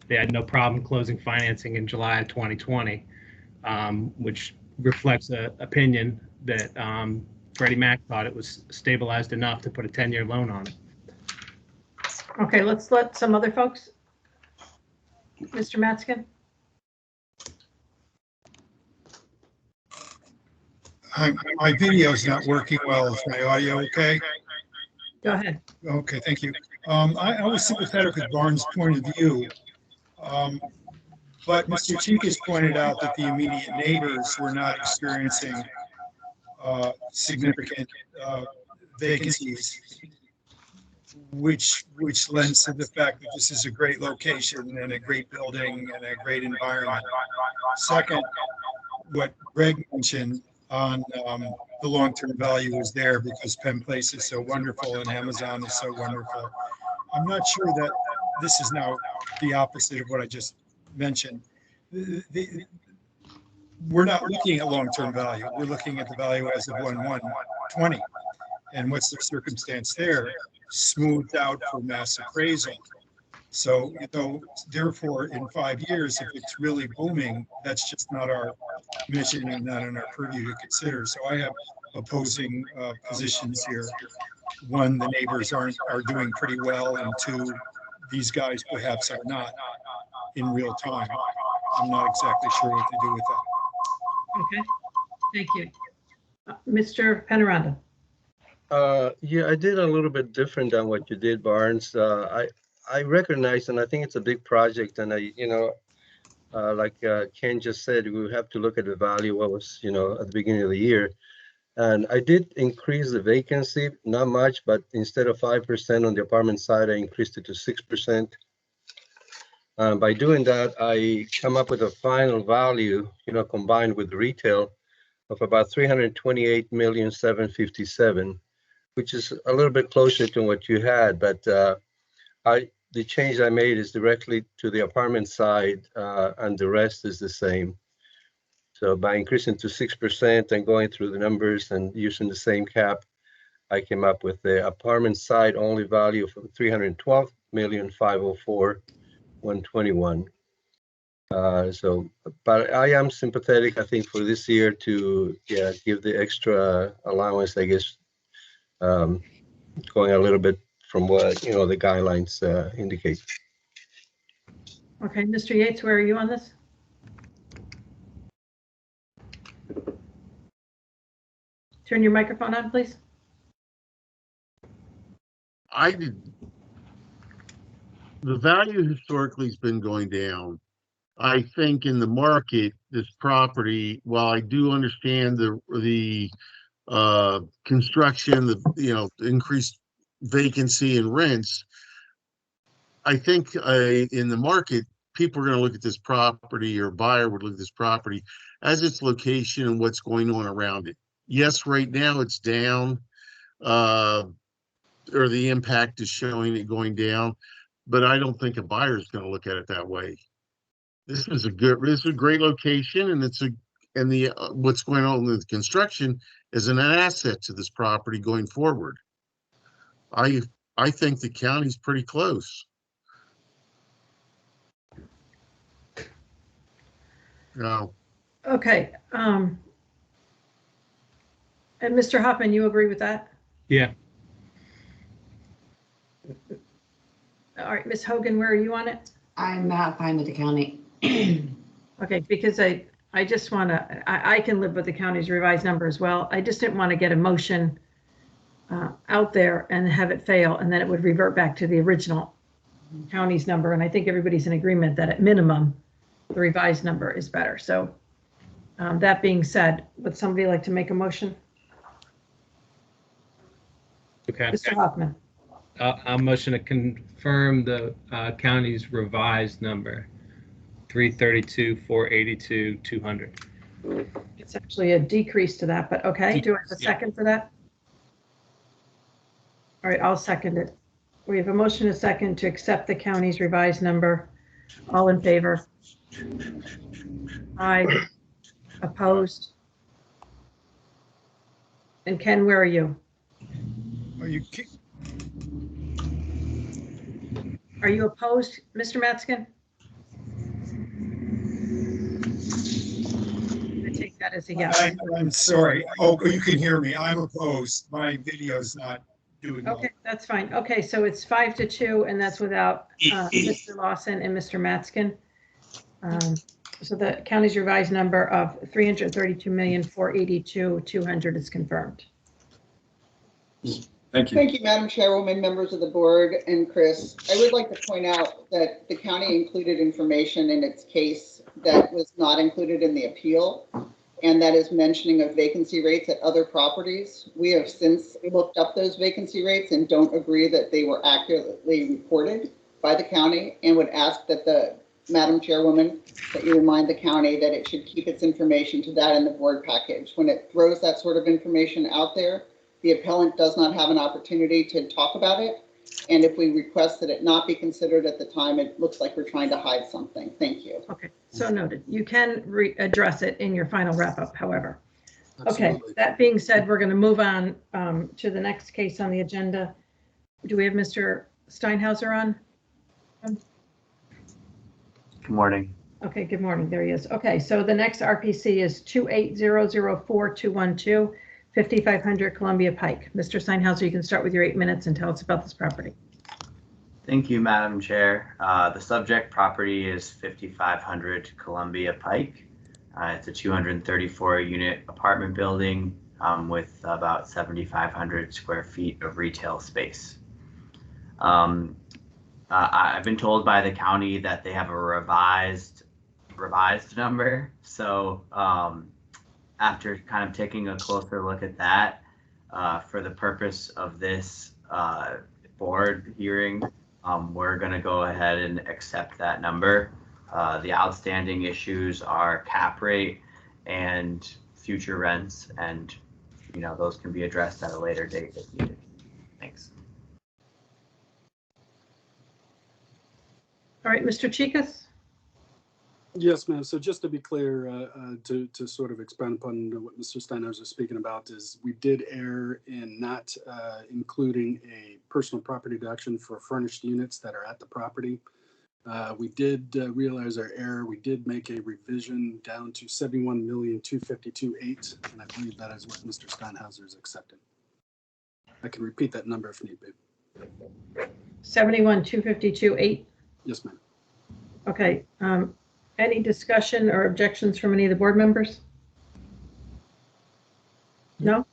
They had no problem closing financing in July of 2020, which reflects an opinion that Freddie Mac thought it was stabilized enough to put a 10-year loan on it. Okay, let's let some other folks. Mr. Matzkin? My video's not working well. Is my audio okay? Go ahead. Okay, thank you. I was sympathetic with Barnes' point of view. But Mr. Chikas pointed out that the immediate neighbors were not experiencing significant vacancies, which lends to the fact that this is a great location and a great building and a great environment. Second, what Greg mentioned on the long-term value is there because Penn Place is so wonderful and Amazon is so wonderful. I'm not sure that this is now the opposite of what I just mentioned. We're not looking at long-term value. We're looking at the value as of 1/1/20. And what's the circumstance there? Smoothed out for mass appraisal. So, therefore, in 5 years, if it's really booming, that's just not our mission and not in our purview to consider. So I have opposing positions here. One, the neighbors are doing pretty well, and two, these guys perhaps are not in real time. I'm not exactly sure what to do with that. Okay, thank you. Mr. Penaranda? Yeah, I did a little bit different than what you did, Barnes. I recognize, and I think it's a big project, and like Ken just said, we have to look at the value what was, at the beginning of the year. And I did increase the vacancy, not much, but instead of 5% on the apartment side, I increased it to 6%. By doing that, I come up with a final value, combined with retail of about 328,757,000, which is a little bit closer to what you had. But the change I made is directly to the apartment side, and the rest is the same. So by increasing to 6% and going through the numbers and using the same cap, I came up with the apartment side only value for 312,504,121. But I am sympathetic, I think, for this year to give the extra allowance, I guess, going a little bit from what the guidelines indicate. Okay, Mr. Yates, where are you on this? Turn your microphone on, please. The value historically has been going down. I think in the market, this property, while I do understand the construction, the increased vacancy and rents, I think in the market, people are going to look at this property, or a buyer would look at this property as its location and what's going on around it. Yes, right now it's down, or the impact is showing it going down, but I don't think a buyer is going to look at it that way. This is a great location, and what's going on with the construction is an asset to this property going forward. I think the county's pretty close. No. Okay. And Mr. Hoffman, you agree with that? Yeah. All right, Ms. Hogan, where are you on it? I'm fine with the county. Okay, because I just want to, I can live with the county's revised number as well. I just didn't want to get a motion out there and have it fail, and then it would revert back to the original county's number. And I think everybody's in agreement that at minimum, the revised number is better. So that being said, would somebody like to make a motion? Okay. Mr. Hoffman. I'll motion to confirm the county's revised number, 332, 482, 200. It's actually a decrease to that, but okay. Do I have a second for that? All right, I'll second it. We have a motion, a second, to accept the county's revised number. All in favor? Aye. Opposed? And Ken, where are you? Are you opposed, Mr. Matzkin? I take that as a yes. I'm sorry. Oh, you can hear me. I'm opposed. My video's not doing well. Okay, that's fine. Okay, so it's 5-2, and that's without Mr. Lawson and Mr. Matzkin. So the county's revised number of 332,482,200 is confirmed. Thank you. Thank you, Madam Chairwoman, members of the board, and Chris. I would like to point out that the county included information in its case that was not included in the appeal, and that is mentioning of vacancy rates at other properties. We have since looked up those vacancy rates and don't agree that they were accurately reported by the county, and would ask that Madam Chairwoman, that you remind the county that it should keep its information to that in the board package. When it throws that sort of information out there, the appellant does not have an opportunity to talk about it. And if we request that it not be considered at the time, it looks like we're trying to hide something. Thank you. Okay, so noted. You can address it in your final wrap-up, however. Absolutely. Okay, that being said, we're going to move on to the next case on the agenda. Do we have Mr. Steinhauser on? Good morning. Okay, good morning. There he is. Okay, so the next RPC is 28004-212, 5500 Columbia Pike. Mr. Steinhauser, you can start with your 8 minutes and tell us about this property. Thank you, Madam Chair. The subject property is 5500 Columbia Pike. It's a 234-unit apartment building with about 7,500 square feet of retail space. I've been told by the county that they have a revised number. So after kind of taking a closer look at that, for the purpose of this board hearing, we're going to go ahead and accept that number. The outstanding issues are cap rate and future rents, and those can be addressed at a later date if needed. Thanks. All right, Mr. Chikas. Yes, ma'am. So just to be clear, to sort of expand upon what Mr. Steinhauser is speaking about, is we did err in not including a personal property deduction for furnished units that are at the property. We did realize our error. We did make a revision down to 71,252,800, and I believe that is what Mr. Steinhauser is accepting. I can repeat that number if need be. 71,252,800. Yes, ma'am. Okay. Any discussion or objections from any of the board members? No?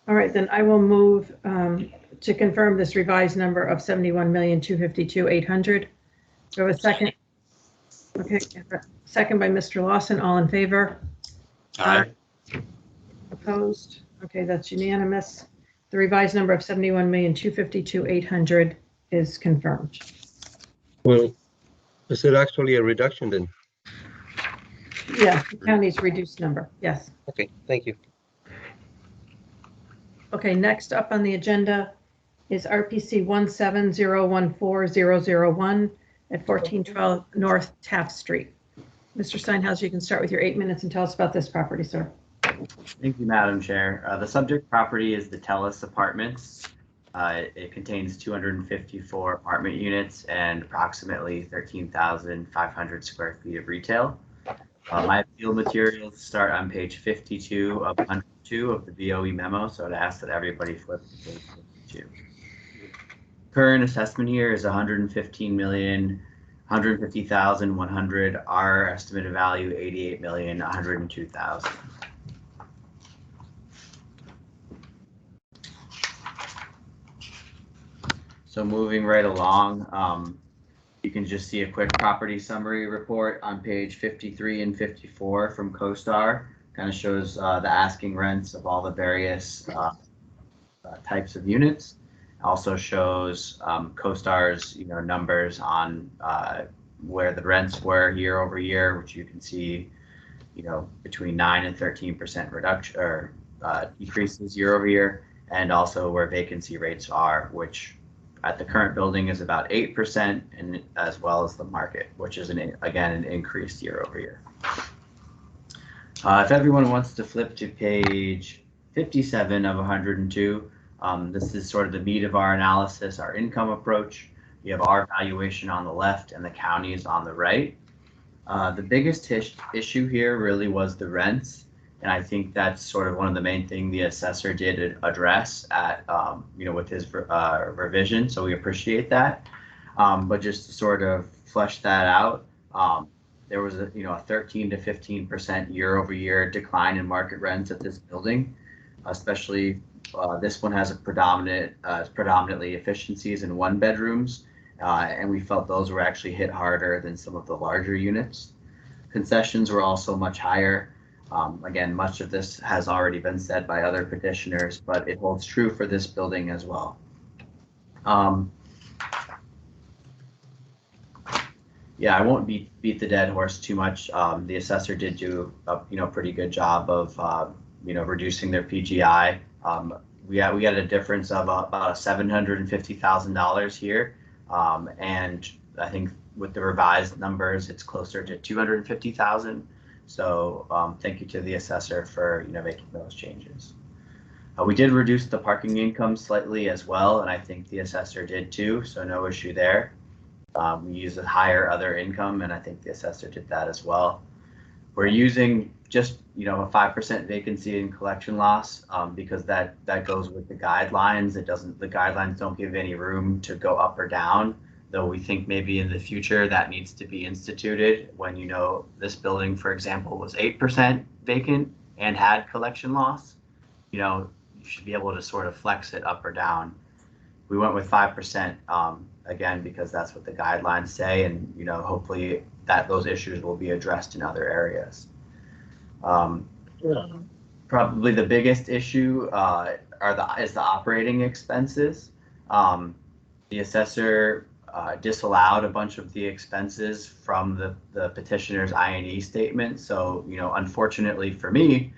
All right, then I will move to confirm this revised number of 71,252,800. Do I have a second? Okay, second by Mr. Lawson, all in favor? Aye. Opposed? Okay, that's unanimous. The revised number of 71,252,800 is confirmed. Well, is it actually a reduction then? Yes, the county's reduced number, yes. Okay, thank you. Okay, next up on the agenda is RPC 17014-001 at 1412 North Taft Street. Mr. Steinhaus, you can start with your 8 minutes and tell us about this property, sir. Thank you, Madam Chair. The subject property is the Telus Apartments. It contains 254 apartment units and approximately 13,500 square feet of retail. My appeal materials start on page 52 of 102 of the BOE memo, so I'd ask that everybody flip to page 52. Current assessment here is 150,100,100. Our estimated value 88,102,000. So moving right along, you can just see a quick property summary report on page 53 and 54 from CoStar. Kind of shows the asking rents of all the various types of units. Also shows CoStar's numbers on where the rents were year over year, which you can see between 9 and 13% reduction or decreases year over year, and also where vacancy rates are, which at the current building is about 8%, and as well as the market, which is again an increase year over year. If everyone wants to flip to page 57 of 102, this is sort of the meat of our analysis, our income approach. You have our valuation on the left and the counties on the right. The biggest issue here really was the rents. And I think that's sort of one of the main things the assessor did address at, with his revision. So we appreciate that. But just to sort of flesh that out, there was a 13 to 15% year over year decline in market rents at this building. Especially this one has predominantly efficiencies in 1-bedrooms. And we felt those were actually hit harder than some of the larger units. Concessions were also much higher. Again, much of this has already been said by other petitioners, but it holds true for this building as well. Yeah, I won't beat the dead horse too much. The assessor did do a pretty good job of reducing their PGI. We had a difference of about $750,000 here, and I think with the revised numbers, it's closer to $250,000. So thank you to the assessor for making those changes. We did reduce the parking income slightly as well, and I think the assessor did too, so no issue there. We use a higher other income, and I think the assessor did that as well. We're using just a 5% vacancy and collection loss because that goes with the guidelines. The guidelines don't give any room to go up or down. Though we think maybe in the future that needs to be instituted when this building, for example, was 8% vacant and had collection loss. You should be able to sort of flex it up or down. We went with 5% again because that's what the guidelines say, and hopefully those issues will be addressed in other areas. Probably the biggest issue is the operating expenses. The assessor disallowed a bunch of the expenses from the petitioner's I&E statement. So, unfortunately for me,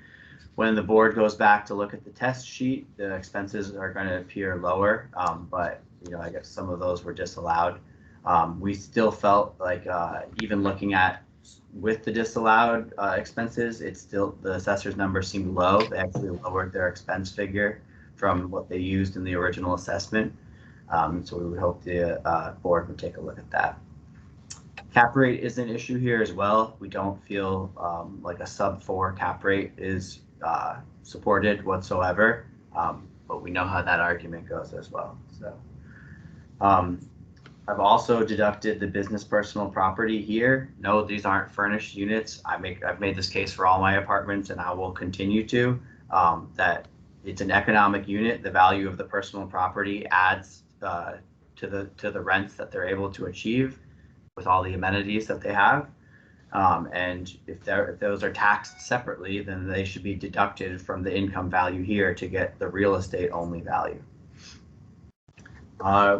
when the board goes back to look at the test sheet, the expenses are going to appear lower. But, I guess some of those were disallowed. We still felt like even looking at with the disallowed expenses, the assessor's numbers seemed low. They actually lowered their expense figure from what they used in the original assessment. So we would hope the board would take a look at that. Cap rate is an issue here as well. We don't feel like a sub-4 cap rate is supported whatsoever, but we know how that argument goes as well. So I've also deducted the business personal property here. No, these aren't furnished units. I've made this case for all my apartments, and I will continue to, that it's an economic unit. The value of the personal property adds to the rents that they're able to achieve with all the amenities that they have. And if those are taxed separately, then they should be deducted from the income value here to get the real estate only value.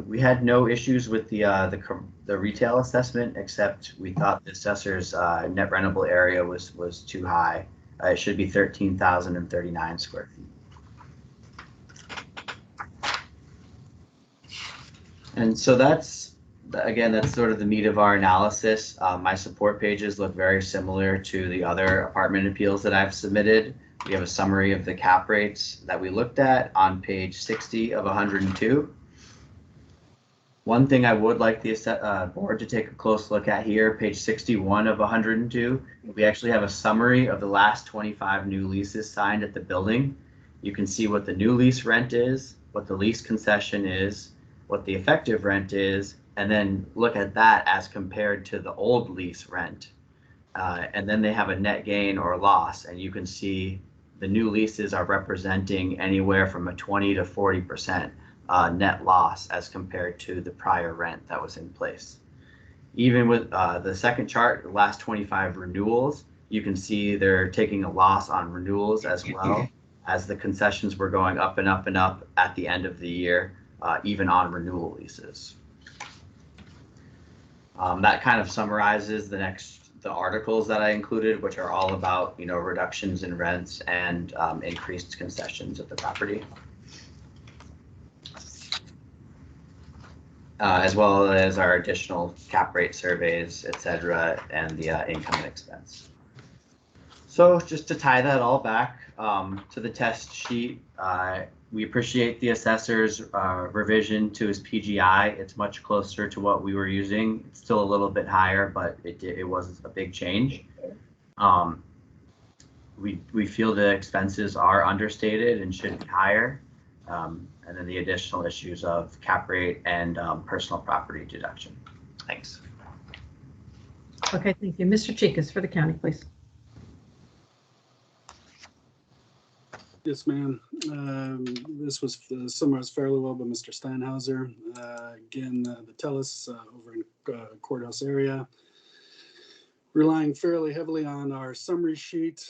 We had no issues with the retail assessment, except we thought the assessor's net rentable area was too high. It should be 13,039 square feet. And so that's sort of the meat of our analysis. My support pages look very similar to the other apartment appeals that I've submitted. We have a summary of the cap rates that we looked at on page 60 of 102. One thing I would like the board to take a close look at here, page 61 of 102, we actually have a summary of the last 25 new leases signed at the building. You can see what the new lease rent is, what the lease concession is, what the effective rent is, and then look at that as compared to the old lease rent. And then they have a net gain or loss, and you can see the new leases are representing anywhere from a 20 to 40% net loss as compared to the prior rent that was in place. Even with the second chart, the last 25 renewals, you can see they're taking a loss on renewals as well, as the concessions were going up and up and up at the end of the year, even on renewal leases. That kind of summarizes the articles that I included, which are all about, reductions in rents and increased concessions at the property. As well as our additional cap rate surveys, et cetera, and the income and expense. So just to tie that all back to the test sheet, we appreciate the assessor's revision to his PGI. It's much closer to what we were using. It's still a little bit higher, but it was a big change. We feel the expenses are understated and should be higher. And then the additional issues of cap rate and personal property deduction. Thanks. Okay, thank you. Mr. Chikas for the county, please. Yes, ma'am. This was summarized fairly well by Mr. Steinhauser. Again, the TELUS over in courthouse area, relying fairly heavily on our summary sheet.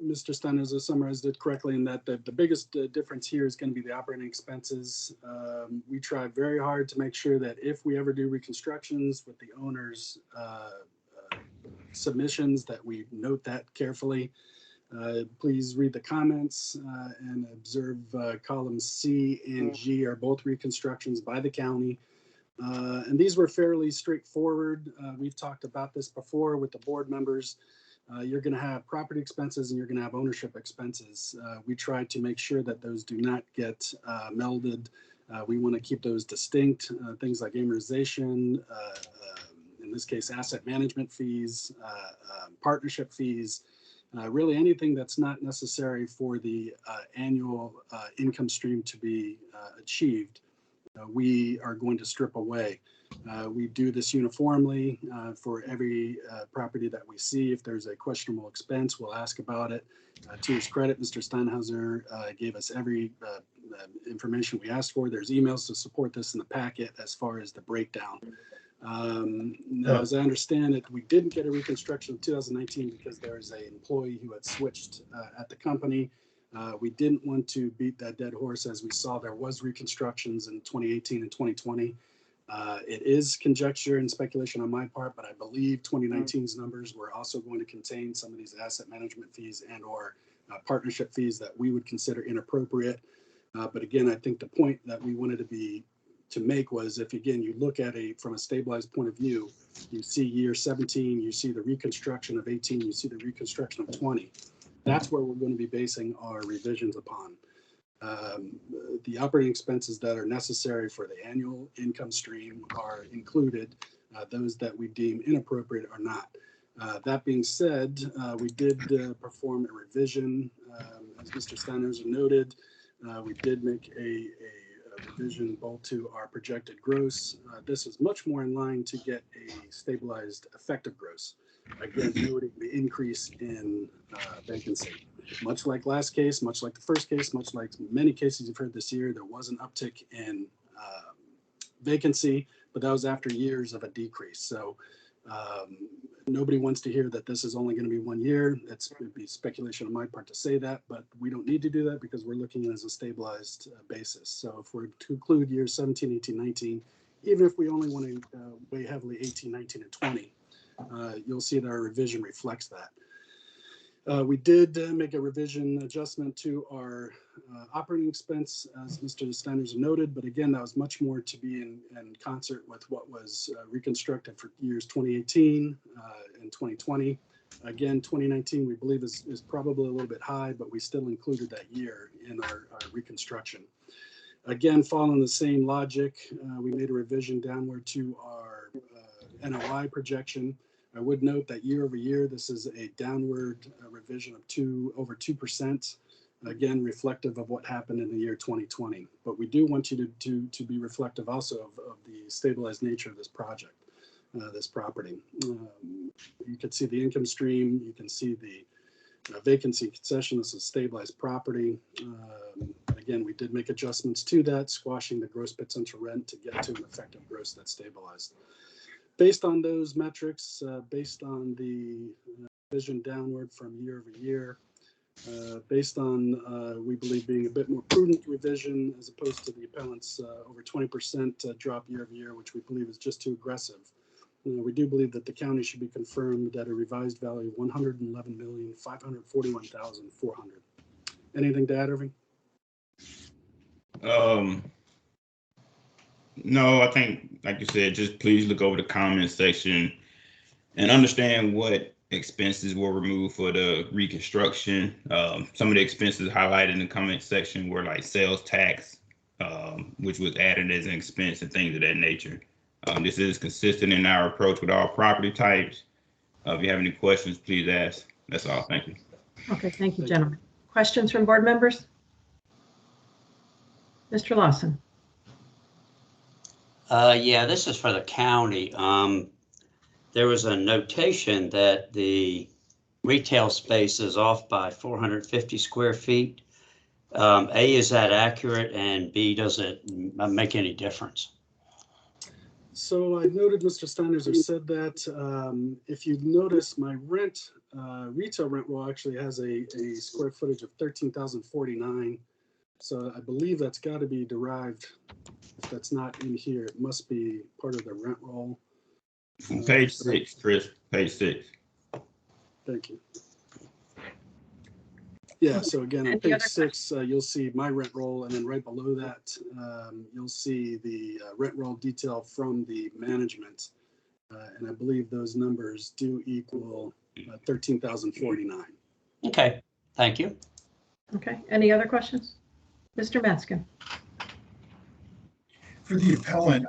Mr. Steinhauser summarized it correctly in that the biggest difference here is going to be the operating expenses. We try very hard to make sure that if we ever do reconstructions with the owners' submissions, that we note that carefully. Please read the comments and observe columns C and G are both reconstructions by the county. And these were fairly straightforward. We've talked about this before with the board members. You're going to have property expenses and you're going to have ownership expenses. We try to make sure that those do not get melded. We want to keep those distinct. Things like amortization, in this case, asset management fees, partnership fees, really anything that's not necessary for the annual income stream to be achieved, we are going to strip away. We do this uniformly for every property that we see. If there's a questionable expense, we'll ask about it. To his credit, Mr. Steinhauser gave us every information we asked for. There's emails to support this in the packet as far as the breakdown. Now, as I understand it, we didn't get a reconstruction in 2019 because there is an employee who had switched at the company. We didn't want to beat that dead horse, as we saw there was reconstructions in 2018 and 2020. It is conjecture and speculation on my part, but I believe 2019's numbers were also going to contain some of these asset management fees and or partnership fees that we would consider inappropriate. But again, I think the point that we wanted to make was, if again you look at from a stabilized point of view, you see year 17, you see the reconstruction of 18, you see the reconstruction of 20. That's where we're going to be basing our revisions upon. The operating expenses that are necessary for the annual income stream are included. Those that we deem inappropriate are not. That being said, we did perform a revision. As Mr. Steinhauser noted, we did make a revision both to our projected gross. This is much more in line to get a stabilized effective gross. Again, noting the increase in vacancy. Much like last case, much like the first case, much like many cases you've heard this year, there was an uptick in vacancy. but that was after years of a decrease. So nobody wants to hear that this is only going to be 1 year. It'd be speculation on my part to say that, but we don't need to do that because we're looking as a stabilized basis. So if we're to include years 17, 18, 19, even if we only want to weigh heavily 18, 19, and 20, you'll see that our revision reflects that. We did make a revision adjustment to our operating expense, as Mr. Steiners noted, but again, that was much more to be in concert with what was reconstructed for years 2018 and 2020. Again, 2019, we believe is probably a little bit high, but we still included that year in our reconstruction. Again, following the same logic, we made a revision downward to our NOI projection. I would note that year over year, this is a downward revision of over 2%, again, reflective of what happened in the year 2020. But we do want you to be reflective also of the stabilized nature of this project, this property. You can see the income stream, you can see the vacancy concession. This is a stabilized property. Again, we did make adjustments to that, squashing the gross potential rent to get to an effective gross that's stabilized. Based on those metrics, based on the vision downward from year over year, based on, we believe, being a bit more prudent revision as opposed to the appellant's over 20% drop year over year, which we believe is just too aggressive. We do believe that the county should be confirmed at a revised value of $111,541,400. Anything to add, Irving? No, I think, like you said, just please look over the comment section and understand what expenses were removed for the reconstruction. Some of the expenses highlighted in the comment section were like sales tax, which was added as an expense and things of that nature. This is consistent in our approach with all property types. If you have any questions, please ask. That's all. Thank you. Okay, thank you, gentlemen. Questions from board members? Mr. Lawson. Yeah, this is for the county. There was a notation that the retail space is off by 450 square feet. A, is that accurate? And B, does it make any difference? So I noted Mr. Steiners have said that. If you notice, my rent, retail rent roll actually has a square footage of 13,049. So I believe that's got to be derived. If that's not in here, it must be part of the rent roll. Page 6, Chris, page 6. Thank you. Yeah, so again, on page 6, you'll see my rent roll, and then right below that, you'll see the rent roll detail from the management. And I believe those numbers do equal 13,049. Okay, thank you. Okay, any other questions? Mr. Metzger. For the appellant,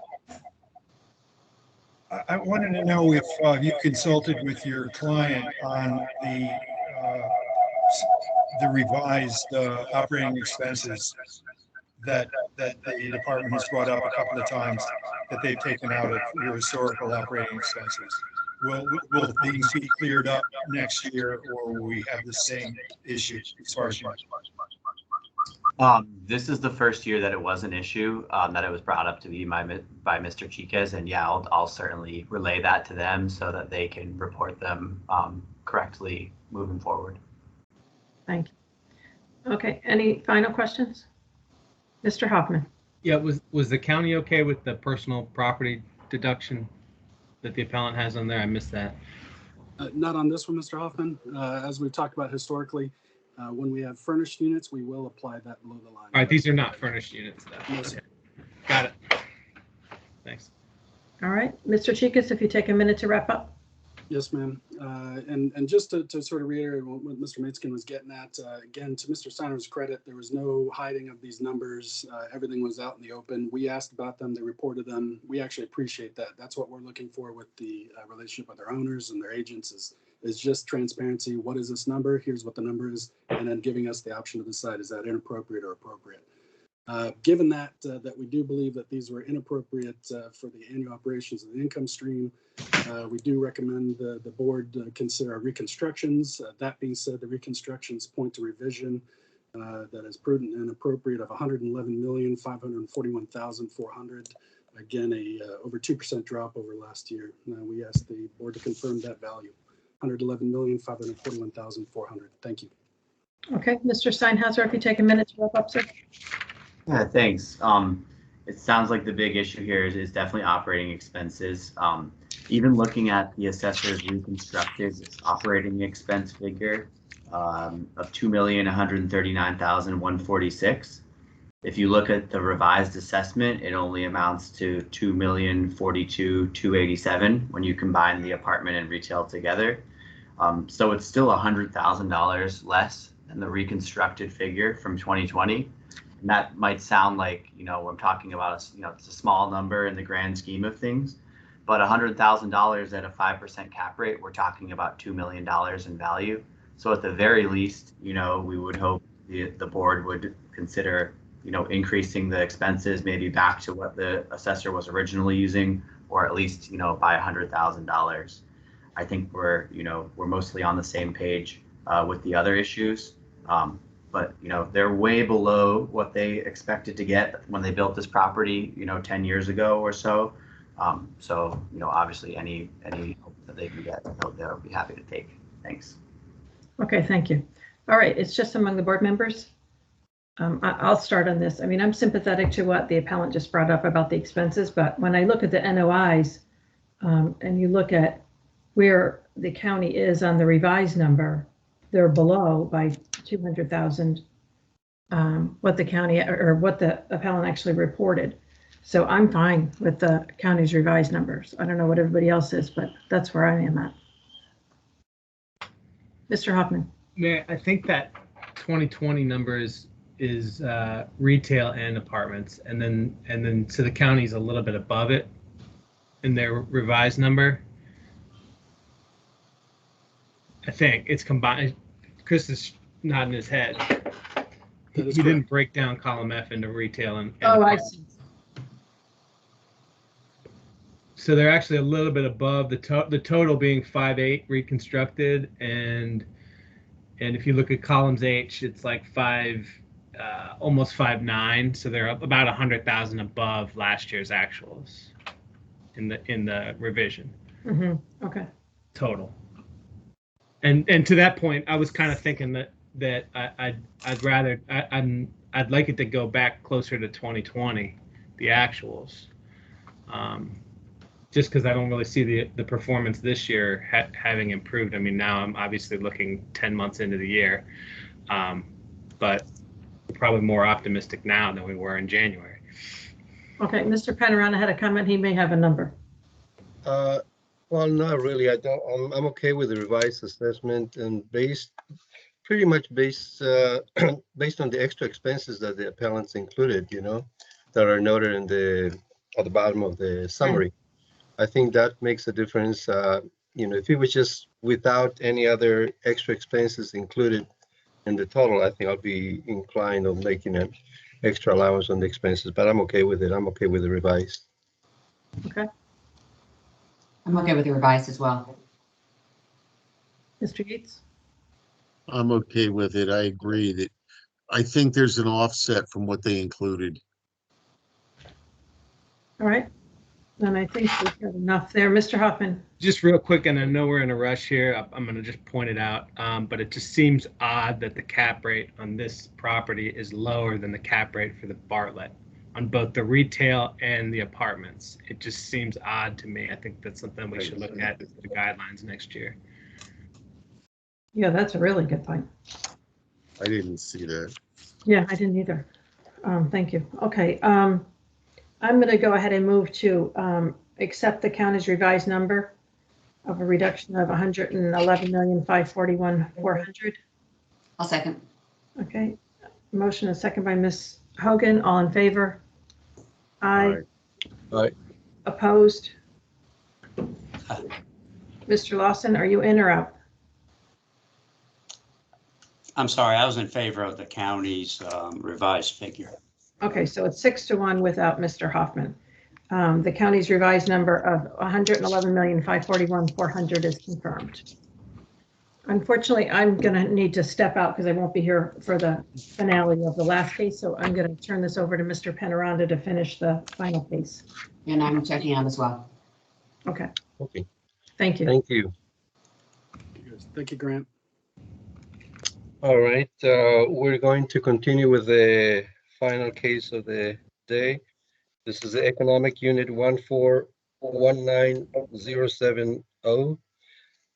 I wanted to know if you consulted with your client on the revised operating expenses that the department has brought up a couple of times that they've taken out of your historical operating expenses. Will things be cleared up next year, or will we have the same issue as far as you know? This is the first year that it was an issue, that it was brought up to me by Mr. Chicas, and yeah, I'll certainly relay that to them so that they can report them correctly moving forward. Thank you. Okay, any final questions? Mr. Hoffman. Yeah, was the county okay with the personal property deduction that the appellant has on there? I missed that. Not on this one, Mr. Hoffman. As we've talked about historically, when we have furnished units, we will apply that below the line. All right, these are not furnished units, though. No, sir. Got it. Thanks. All right, Mr. Chicas, if you take a minute to wrap up. Yes, ma'am. And just to sort of reiterate what Mr. Maitskin was getting at, again, to Mr. Steiner's credit, there was no hiding of these numbers. Everything was out in the open. We asked about them. They reported them. We actually appreciate that. That's what we're looking for with the relationship with our owners and their agents is just transparency. What is this number? Here's what the number is. And then giving us the option to decide, is that inappropriate or appropriate? Given that we do believe that these were inappropriate for the annual operations of the income stream, we do recommend the board consider our reconstructions. That being said, the reconstructions point to revision that is prudent and appropriate of $111,541,400. Again, over 2% drop over last year. We asked the board to confirm that value, 111,541,400. Thank you. Okay, Mr. Steinhauser, if you take a minute to wrap up, sir. Yeah, thanks. It sounds like the big issue here is definitely operating expenses. Even looking at the assessor's reconstructed operating expense figure of $2,139,146. If you look at the revised assessment, it only amounts to $2,042,287 when you combine the apartment and retail together. So it's still $100,000 less than the reconstructed figure from 2020. And that might sound like, we're talking about, it's a small number in the grand scheme of things, but $100,000 at a 5% cap rate, we're talking about $2 million in value. So at the very least, we would hope the board would consider, increasing the expenses maybe back to what the assessor was originally using, or at least, by $100,000. I think we're mostly on the same page with the other issues. But they're way below what they expected to get when they built this property 10 years ago or so. So obviously any help that they can get, they'll be happy to take. Thanks. Okay, thank you. All right, it's just among the board members. I'll start on this. I mean, I'm sympathetic to what the appellant just brought up about the expenses, but when I look at the NOIs and you look at where the county is on the revised number, they're below by 200,000 what the county or what the appellant actually reported. So I'm fine with the county's revised numbers. I don't know what everybody else is, but that's where I am at. Mr. Hoffman. Yeah, I think that 2020 number is retail and apartments, and then so the county's a little bit above it in their revised number. I think it's combined. Chris is nodding his head. He didn't break down column F into retail and I see. So they're actually a little bit above the total being 5.8 reconstructed, and if you look at columns H, it's like almost 5.9. So they're up about 100,000 above last year's actuals in the revision. Mm-hmm. Okay. Total. And to that point, I was kind of thinking that I'd like it to go back closer to 2020, the actuals, just because I don't really see the performance this year having improved. I mean, now I'm obviously looking 10 months into the year, but we're probably more optimistic now than we were in January. Okay, Mr. Panorama had a comment. He may have a number. Well, not really. I'm okay with the revised assessment and pretty much based on the extra expenses that the appellants included, that are noted at the bottom of the summary. I think that makes a difference. If it was just without any other extra expenses included in the total, I think I'll be inclined on making an extra allowance on the expenses, but I'm okay with it. I'm okay with the revised. Okay. I'm okay with the revised as well. Mr. Yates? I'm okay with it. I agree that I think there's an offset from what they included. All right. Then I think we've got enough there. Mr. Hoffman? Just real quick, and I know we're in a rush here. I'm going to just point it out, but it just seems odd that the cap rate on this property is lower than the cap rate for the Bartlett on both the retail and the apartments. It just seems odd to me. I think that's something we should look at the guidelines next year. Yeah, that's a really good point. I didn't see that. Yeah, I didn't either. Thank you. Okay. I'm going to go ahead and move to accept the county's revised number of a reduction of $111,541,400. I'll second. Okay. Motion is second by Ms. Hogan. All in favor? Aye. Aye. Opposed? Mr. Lawson, are you in or out? I'm sorry, I was in favor of the county's revised figure. Okay, so it's 6-1 without Mr. Hoffman. The county's revised number of $111,541,400 is confirmed. Unfortunately, I'm going to need to step out because I won't be here for the finale of the last case. So I'm going to turn this over to Mr. Penaranda to finish the final case. And I'm checking out as well. Okay, Okay, thank you. thank you. Thank you, Grant. All right, we're going to continue with the final case of the day. This is the Economic Unit 1419070.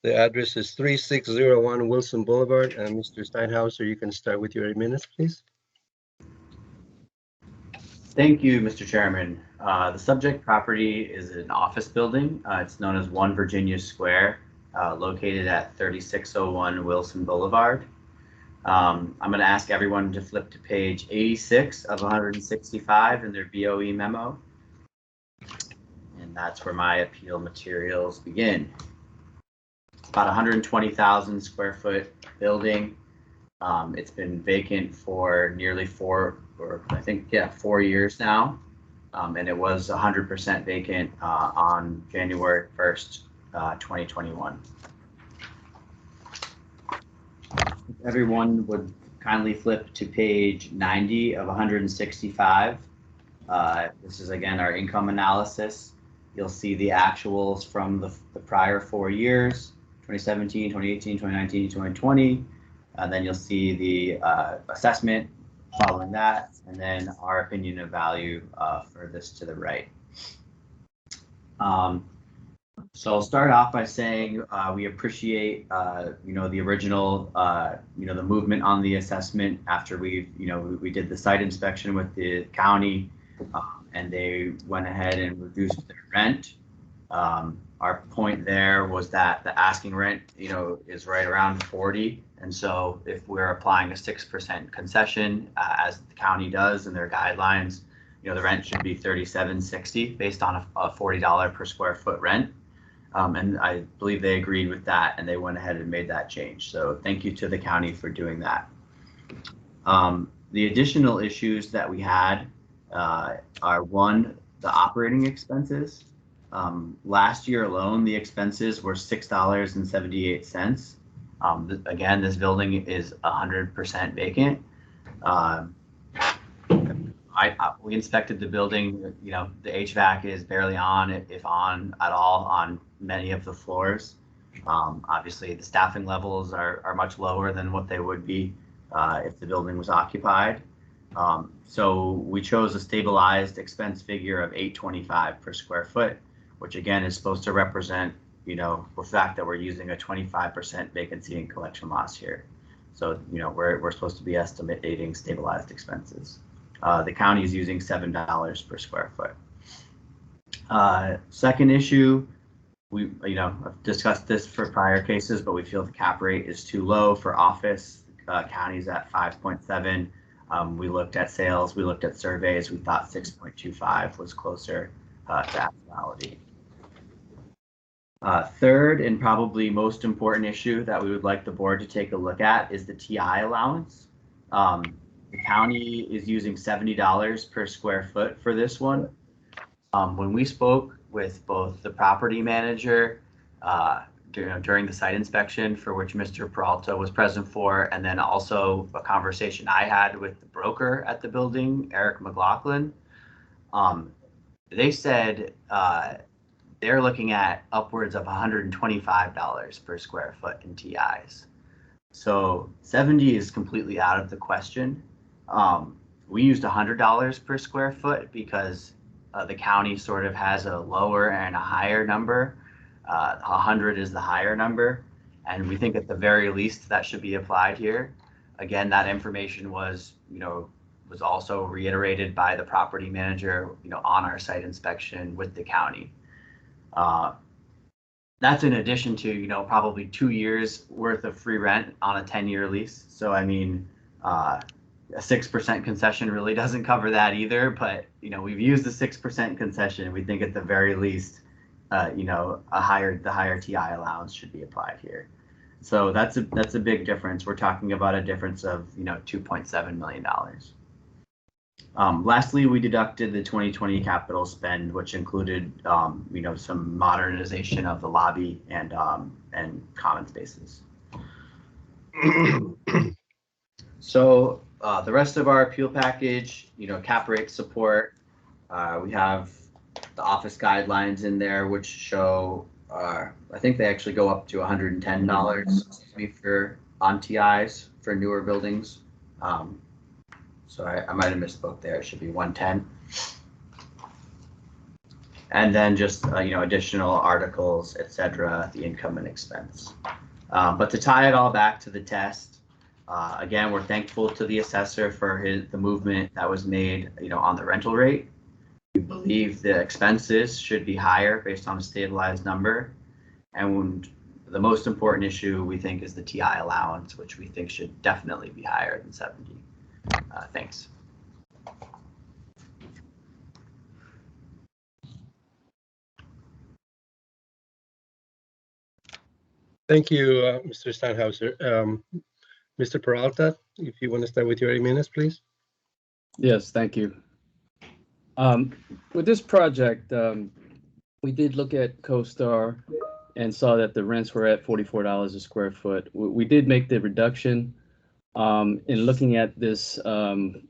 The address is 3601 Wilson Boulevard. And Mr. Steinhauser, you can start with your 8 minutes, please. Thank you, Mr. Chairman. The subject property is an office building. It's known as 1 Virginia Square, located at 3601 Wilson Boulevard. I'm going to ask everyone to flip to page 86 of 165 in their BOE memo. And that's where my appeal materials begin. It's about 120,000 square foot building. It's been vacant for nearly 4 years now. And it was 100% vacant on January 1st, 2021. Everyone would kindly flip to page 90 of 165. This is again our income analysis. You'll see the actuals from the prior 4 years, 2017, 2018, 2019, 2020. Then you'll see the assessment following that, and then our opinion of value for this to the right. So I'll start off by saying we appreciate, the original, the movement on the assessment after we did the site inspection with the county, and they went ahead and reduced their rent. Our point there was that the asking rent, is right around 40, and so if we're applying a 6% concession, as the county does in their guidelines, the rent should be $37.60 based on a $40 per square foot rent. And I believe they agreed with that, and they went ahead and made that change. So thank you to the county for doing that. The additional issues that we had are, one, the operating expenses. Last year alone, the expenses were $6.78. Again, this building is 100% vacant. We inspected the building, the HVAC is barely on, if on at all, on many of the floors. Obviously, the staffing levels are much lower than what they would be if the building was occupied. So we chose a stabilized expense figure of $825 per square foot, which again is supposed to represent, the fact that we're using a 25% vacancy and collection loss here. So, we're supposed to be estimating stabilized expenses. The county is using $7 per square foot. Second issue, I've discussed this for prior cases, but we feel the cap rate is too low for office. County's at 5.7. We looked at sales, we looked at surveys, we thought 6.25 was closer to actuality. Third, and probably most important issue that we would like the board to take a look at is the TI allowance. The county is using $70 per square foot for this one. When we spoke with both the property manager during the site inspection, for which Mr. Peralta was present for, and then also a conversation I had with the broker at the building, Eric McLaughlin, they said they're looking at upwards of $125 per square foot in TIs. So 70 is completely out of the question. We used $100 per square foot because the county sort of has a lower and a higher number. 100 is the higher number, and we think at the very least that should be applied here. Again, that information was also reiterated by the property manager, on our site inspection with the county. That's in addition to, probably 2 years worth of free rent on a 10-year lease. So, a 6% concession really doesn't cover that either, but, we've used the 6% concession. We think at the very least, the higher TI allowance should be applied here. So that's a big difference. We're talking about a difference of, $2.7 million. Lastly, we deducted the 2020 capital spend, which included, some modernization of the lobby and common spaces. So the rest of our appeal package, cap rate support, we have the office guidelines in there, which show, I think they actually go up to $110 for on TIs for newer buildings. So I might have misspoke there. It should be 110. And then just additional articles, etc., the income and expense. But to tie it all back to the test, again, we're thankful to the assessor for the movement that was made, on the rental rate. We believe the expenses should be higher based on a stabilized number, and the most important issue we think is the TI allowance, which we think should definitely be higher than 70. Thanks. Thank you, Mr. Steinhauser. Mr. Peralta, if you want to start with your 8 minutes, please. Yes, thank you. With this project, we did look at CoStar and saw that the rents were at $44 a square foot. We did make the reduction in looking at this,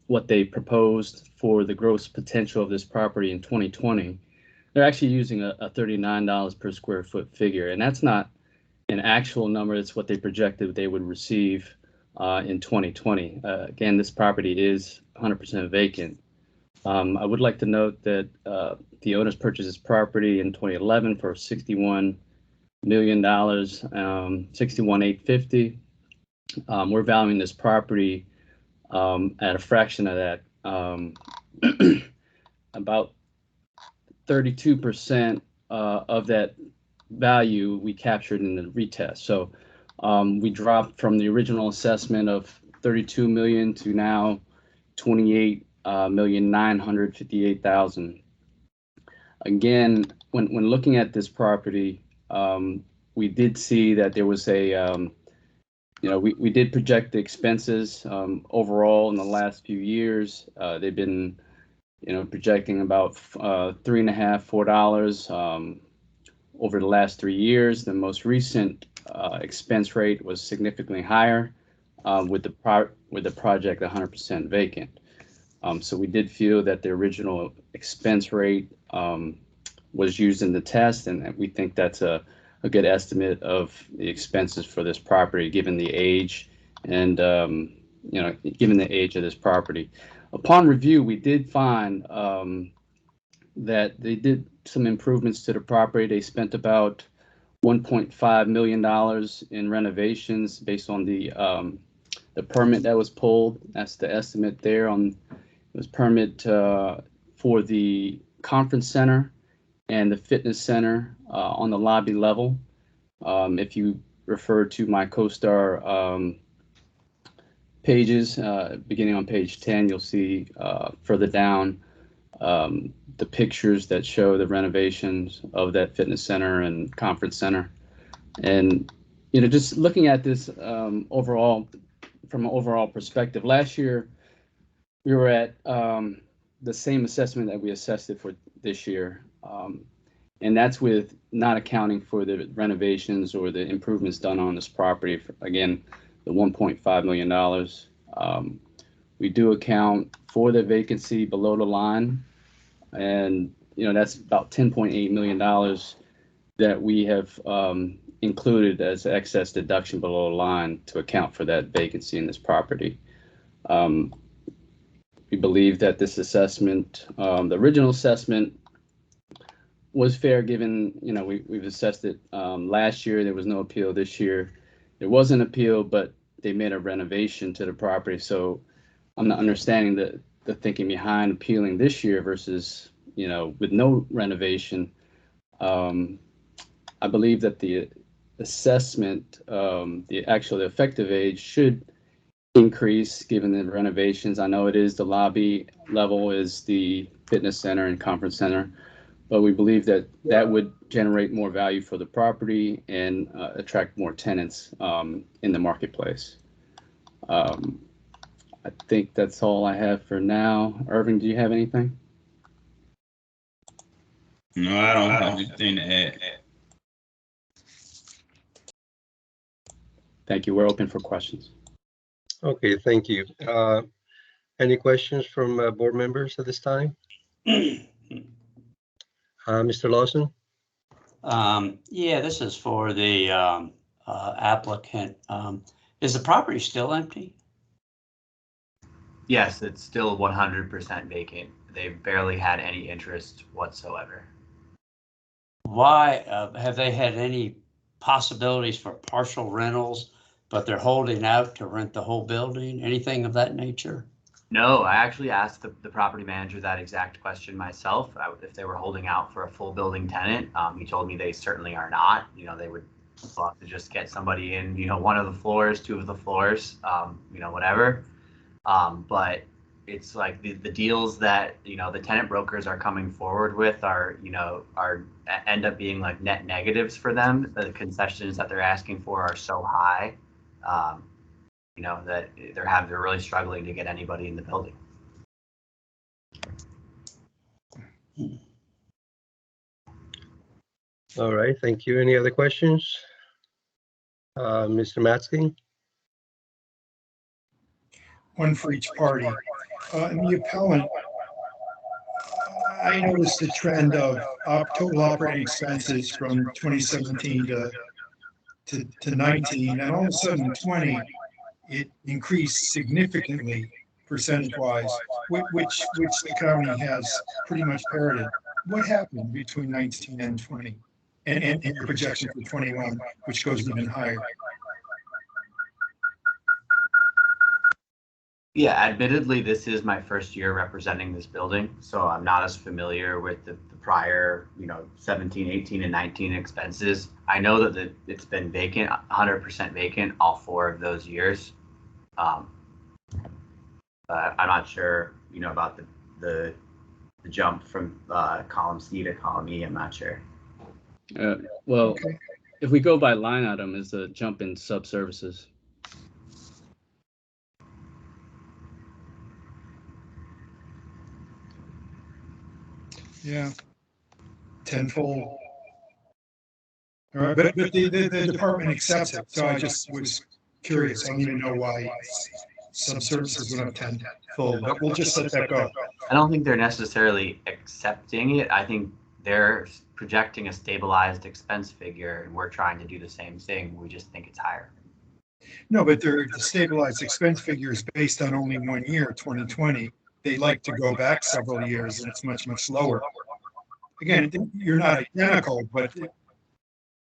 what they proposed for the gross potential of this property in 2020. They're actually using a $39 per square foot figure, and that's not an actual number. It's what they projected they would receive in 2020. Again, this property is 100% vacant. I would like to note that the owners purchased this property in 2011 for $61 million, $61,850. We're valuing this property at a fraction of that, about 32% of that value we captured in the retest. So we dropped from the original assessment of 32 million to now 28,958,000. Again, when looking at this property, we did see that there was a we did project the expenses overall in the last few years. They've been projecting about $3.50, $4 over the last 3 years. The most recent expense rate was significantly higher with the project 100% vacant. So we did feel that the original expense rate was used in the test, and we think that's a good estimate of the expenses for this property, given the age and given the age of this property. Upon review, we did find that they did some improvements to the property. They spent about $1.5 million in renovations based on the permit that was pulled. That's the estimate there. It was permit for the conference center and the fitness center on the lobby level. If you refer to my CoStar pages, beginning on page 10, you'll see further down the pictures that show the renovations of that fitness center and conference center. And just looking at this overall, from an overall perspective, last year we were at the same assessment that we assessed it for this year. And that's with not accounting for the renovations or the improvements done on this property. Again, the $1.5 million. We do account for the vacancy below the line, and that's about $10.8 million that we have included as excess deduction below the line to account for that vacancy in this property. We believe that this assessment, the original assessment, was fair, given we've assessed it last year. There was no appeal. This year there was an appeal, but they made a renovation to the property. So I'm not understanding the thinking behind appealing this year versus with no renovation. I believe that the assessment, the effective age should increase given the renovations. I know it is the lobby level, is the fitness center and conference center, but we believe that that would generate more value for the property and attract more tenants in the marketplace. I think that's all I have for now. Irving, do you have anything? No, I don't have anything to add. Thank you. We're open for questions. Okay, thank you. Any questions from board members at this time? Mr. Lawson? Yeah, this is for the applicant. Is the property still empty? Yes, it's still 100% vacant. They've barely had any interest whatsoever. Why have they had any possibilities for partial rentals, but they're holding out to rent the whole building? Anything of that nature? No, I actually asked the property manager that exact question myself, if they were holding out for a full building tenant. He told me they certainly are not. You know, they would love to just get somebody in, you know, one of the floors, two of the floors, you know, whatever. But it's like the deals that, you know, the tenant brokers are coming forward with are, you know, end up being like net negatives for them. The concessions that they're asking for are so high. You know, that they're really struggling to get anybody in the building. All right, thank you. Any other questions? Mr. Matsky? One for each party. In the appellant, I noticed a trend of total operating expenses from 2017 to 19, and all of a sudden 20, it increased significantly percentage-wise, which the county has pretty much parroted. What happened between 19 and 20, and your projection for 21, which goes even higher? Yeah, admittedly, this is my first year representing this building, so I'm not as familiar with the prior, you know, 17, 18, and 19 expenses. I know that it's been vacant, 100% vacant, all 4 of those years. But I'm not sure, you know, about the jump from column C to column E. I'm not sure. Well, okay. If we go by line item, is a jump in sub-services. Yeah, tenfold. All right, but the department accepts it, so I just was curious. I don't even know why sub-services went up tenfold, but we'll just let that go. I don't think they're necessarily accepting it. I think they're projecting a stabilized expense figure, and we're trying to do the same thing. We just think it's higher. No, but the stabilized expense figure is based on only 1 year, 2020. They like to go back several years, and it's much, much lower. Again, you're not identical, but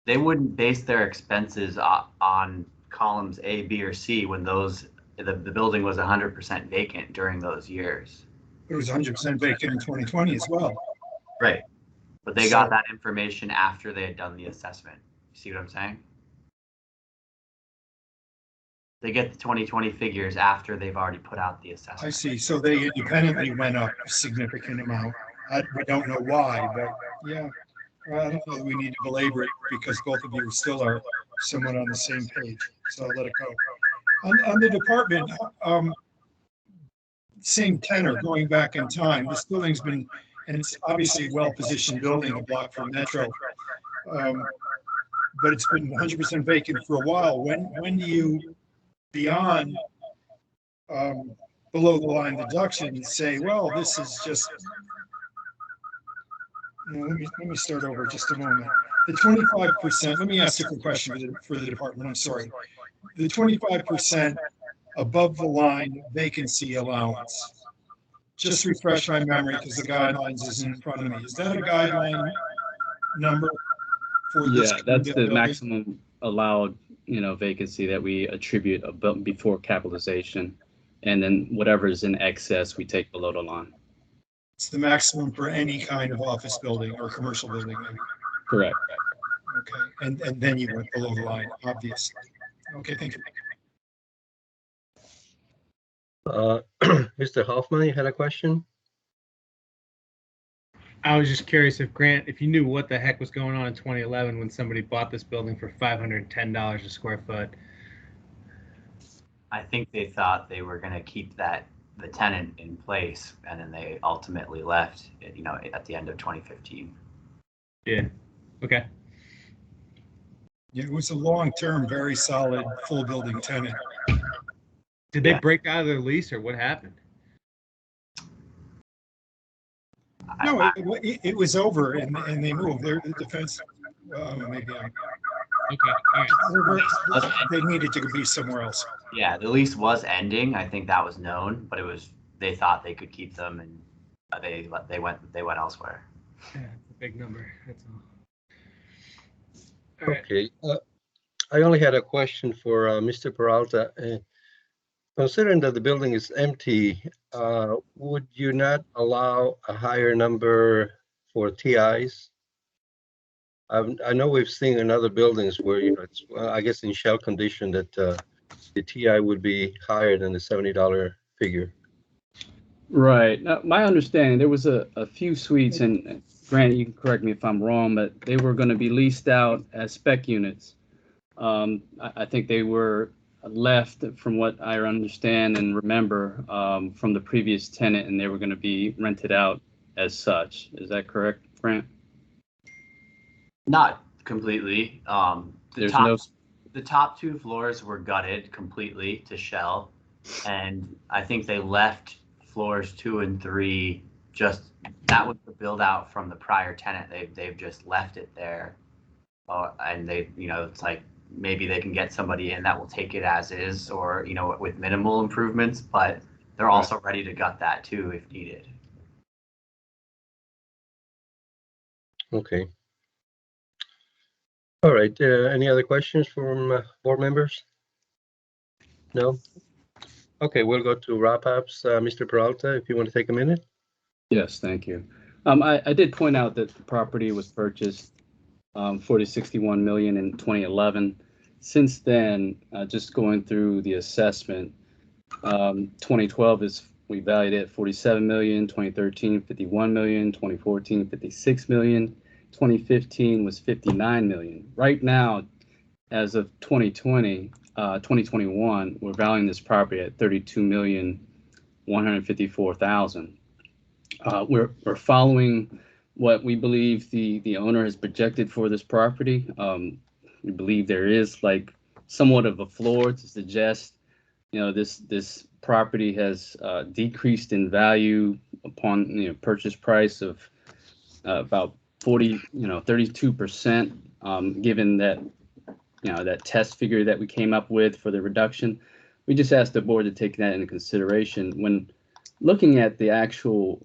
they wouldn't base their expenses on columns A, B, or C when the building was 100% vacant during those years. It was 100% vacant in 2020 as well. Right, but they got that information after they had done the assessment. You see what I'm saying? They get the 2020 figures after they've already put out the assessment. I see. So they independently went up a significant amount. We don't know why, but yeah, I don't know that we need to belabor it because both of you still are somewhat on the same page. So I'll let it go. On the department, same tenor going back in time. This building's been, and it's obviously a well-positioned building, a block from Metro, but it's been 100% vacant for a while. When do you, beyond below the line deductions, say, well, this is just, you know, let me start over just a moment. The 25%, let me ask a different question for the department, I'm sorry. The 25% above the line vacancy allowance, just refresh my memory because the guidelines isn't in front of me. Is that a guideline number for this? Yeah, that's the maximum allowed, you know, vacancy that we attribute before capitalization. And then whatever is in excess, we take below the line. It's the maximum for any kind of office building or commercial building, maybe. Correct. Okay, and then you went below the line, obviously. Okay, thank you. Mr. Hoffman, you had a question? I was just curious if you knew what the heck was going on in 2011 when somebody bought this building for $510 a square foot. I think they thought they were going to keep the tenant in place, and then they ultimately left, you know, at the end of 2015. Yeah. Okay. It was a long-term, very solid, full building tenant. Did they Yeah. break out of their lease or what happened? No, it was over and they moved. Their defense, maybe Okay, all right. they needed to be somewhere else. Yeah, the lease was ending. I think that was known, but they thought they could keep them, and they went elsewhere. Yeah, it's a big number. That's all. All right. Okay. I only had a question for Mr. Peralta. Considering that the building is empty, would you not allow a higher number for TIs? I know we've seen in other buildings where, you know, it's, I guess in shell condition that the TI would be higher than the $70 figure. Right. Now, my understanding, there was a few suites, and Grant, you can correct me if I'm wrong, but they were going to be leased out as spec units. I think they were left, from what I understand and remember, from the previous tenant, and they were going to be rented out as such. Is that correct, Grant? Not completely. There's no. The top 2 floors were gutted completely to shell, and I think they left floors 2 and 3. Just that was the build out from the prior tenant. They've just left it there, and they, you know, it's like maybe they can get somebody in that will take it as is, or, you know, with minimal improvements, but they're also ready to gut that too if needed. Okay. All right. Any other questions from board members? No? Okay, we'll go to wrap-ups. Mr. Peralta, if you want to take a minute. Yes, thank you. I did point out that the property was purchased for the $61 million in 2011. Since then, just going through the assessment, 2012 we valued it at $47 million, 2013 $51 million, 2014 $56 million, 2015 was $59 million. Right now, as of 2021, we're valuing this property at $32,154,000. We're following what we believe the owner has projected for this property. We believe there is like somewhat of a floor to suggest, you know, this property has decreased in value upon, you know, purchase price of about 32%, given that, you know, that test figure that we came up with for the reduction. We just asked the board to take that into consideration when looking at the actual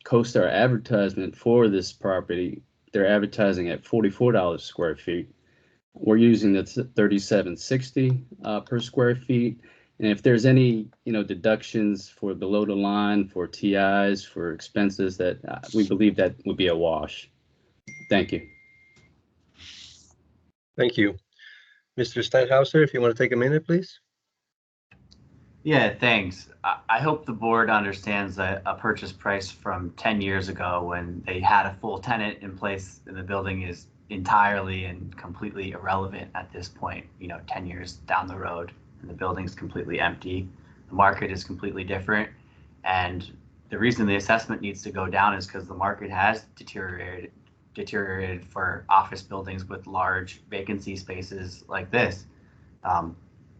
CoStar advertisement for this property. They're advertising at $44 square feet. We're using the $37.60 per square feet. And if there's any, you know, deductions for below the line, for TIs, for expenses, that we believe that would be a wash. Thank you. Thank you. Mr. Steinhauser, if you want to take a minute, please. Yeah, thanks. I hope the board understands that a purchase price from 10 years ago when they had a full tenant in place in the building is entirely and completely irrelevant at this point, you know, 10 years down the road, and the building's completely empty. The market is completely different. And the reason the assessment needs to go down is because the market has deteriorated for office buildings with large vacancy spaces like this.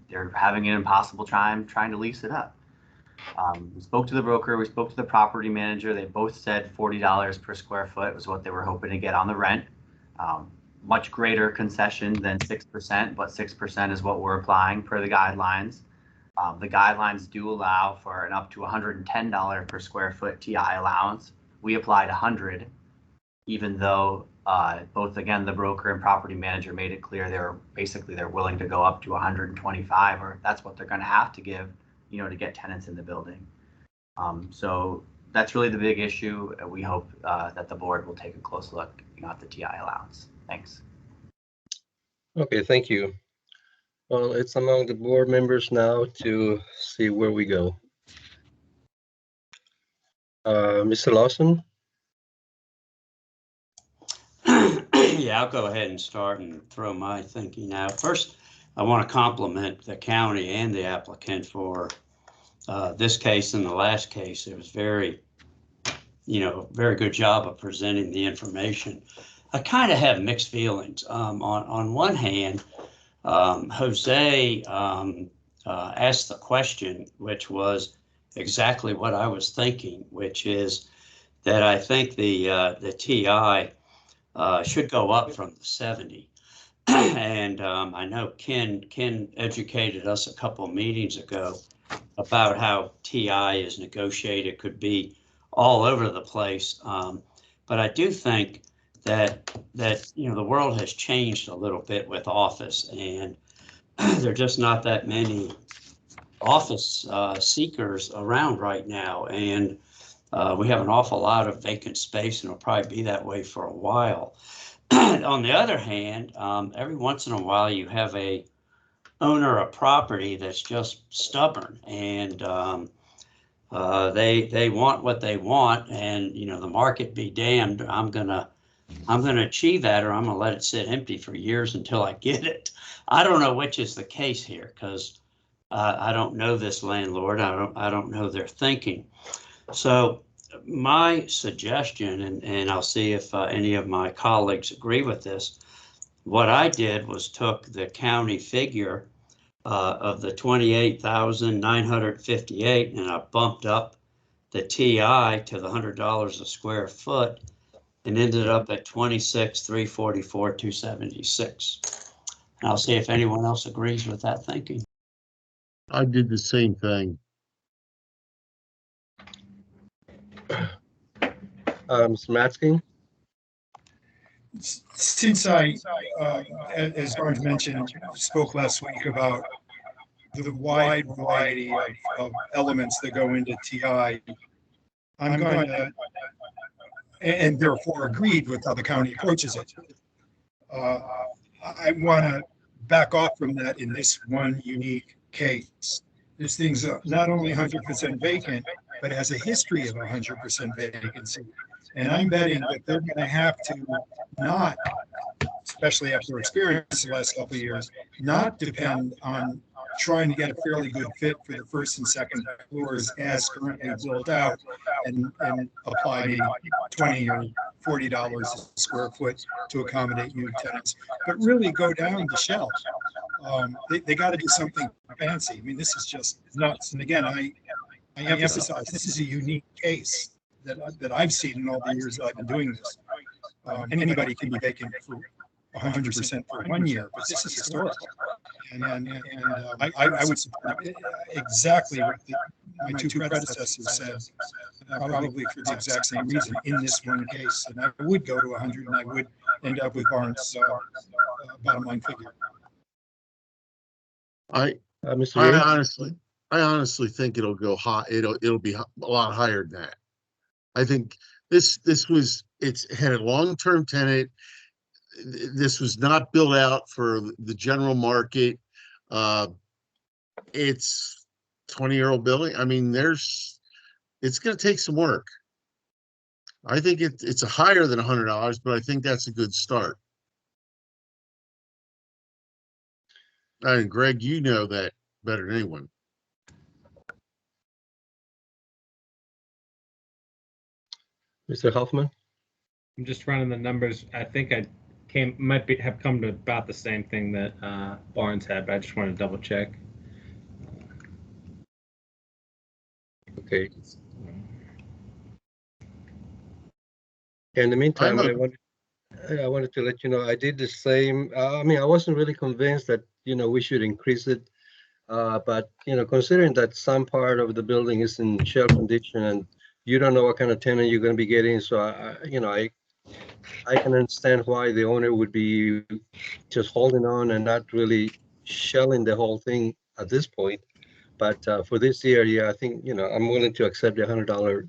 They're having an impossible time trying to lease it up. We spoke to the broker, we spoke to the property manager. They both said $40 per square foot was what they were hoping to get on the rent. Much greater concession than 6%, but 6% is what we're applying per the guidelines. The guidelines do allow for an up to $110 per square foot TI allowance. We applied $100, even though both, again, the broker and property manager made it clear they're willing to go up to 125, or that's what they're going to have to give, you know, to get tenants in the building. So that's really the big issue. We hope that the board will take a close look, you know, at the TI allowance. Thanks. Okay, thank you. Well, it's among the board members now to see where we go. Mr. Lawson? Yeah, I'll go ahead and start and throw my thinking out. First, I want to compliment the county and the applicant for this case and the last case. It was very good job of presenting the information. I kind of have mixed feelings. On one hand, Jose asked the question, which was exactly what I was thinking, which is that I think the TI should go up from the 70. And I know Ken educated us a couple of meetings ago about how TI is negotiated, could be all over the place. But I do think that the world has changed a little bit with office, and there are just not that many office seekers around right now, and we have an awful lot of vacant space, and it'll probably be that way for a while. On the other hand, every once in a while you have a owner of property that's just stubborn, and they want what they want, and the market be damned, I'm gonna achieve that, or I'm gonna let it sit empty for years until I get it. I don't know which is the case here, because I don't know this landlord. I don't know their thinking. So my suggestion, and I'll see if any of my colleagues agree with this, what I did was took the county figure of the 28,958, and I bumped up the TI to the $100 a square foot, and ended up at 26,344, 276. And I'll see if anyone else agrees with that thinking. I did the same thing. Smatsky? Since I, as Barnes mentioned, spoke last week about the wide variety of elements that go into TI, I'm going to, and therefore agreed with how the county approaches it. I want to back off from that in this one unique case. This thing's not only 100% vacant, but has a history of 100% vacancy. And I'm betting that they're going to have to not, especially after experience the last couple of years, not depend on trying to get a fairly good fit for the first and second floors as currently built out, and apply maybe $20 or $40 a square foot to accommodate new tenants, but really go down the shelf. They got to do something fancy. I mean, this is just nuts. And again, I emphasize this is a unique case that I've seen in all the years that I've been doing this. Anybody can be vacant for 100% for 1 year, but this is historical. And I would support exactly what my two predecessors said, probably for the exact same reason in this one case. And I would go to 100, and I would end up with Barnes' bottom line figure. I honestly think it'll go high. It'll be a lot higher than that. I think this had a long-term tenant. This was not built out for the general market. It's 20-year-old building. I mean, it's going to take some work. I think it's a higher than $100, but I think that's a good start. And Greg, you know that better than anyone. Mr. Hoffman? I'm just running the numbers. I think I have come to about the same thing that Barnes had, but I just wanted to double check. Okay. In the meantime, I wanted to let you know I did the same. I mean, I wasn't really convinced that we should increase it, but considering that some part of the building is in shell condition and you don't know what kind of tenant you're going to be getting, so I can understand why the owner would be just holding on and not really shelling the whole thing at this point. But for this year, yeah, I think I'm willing to accept the $100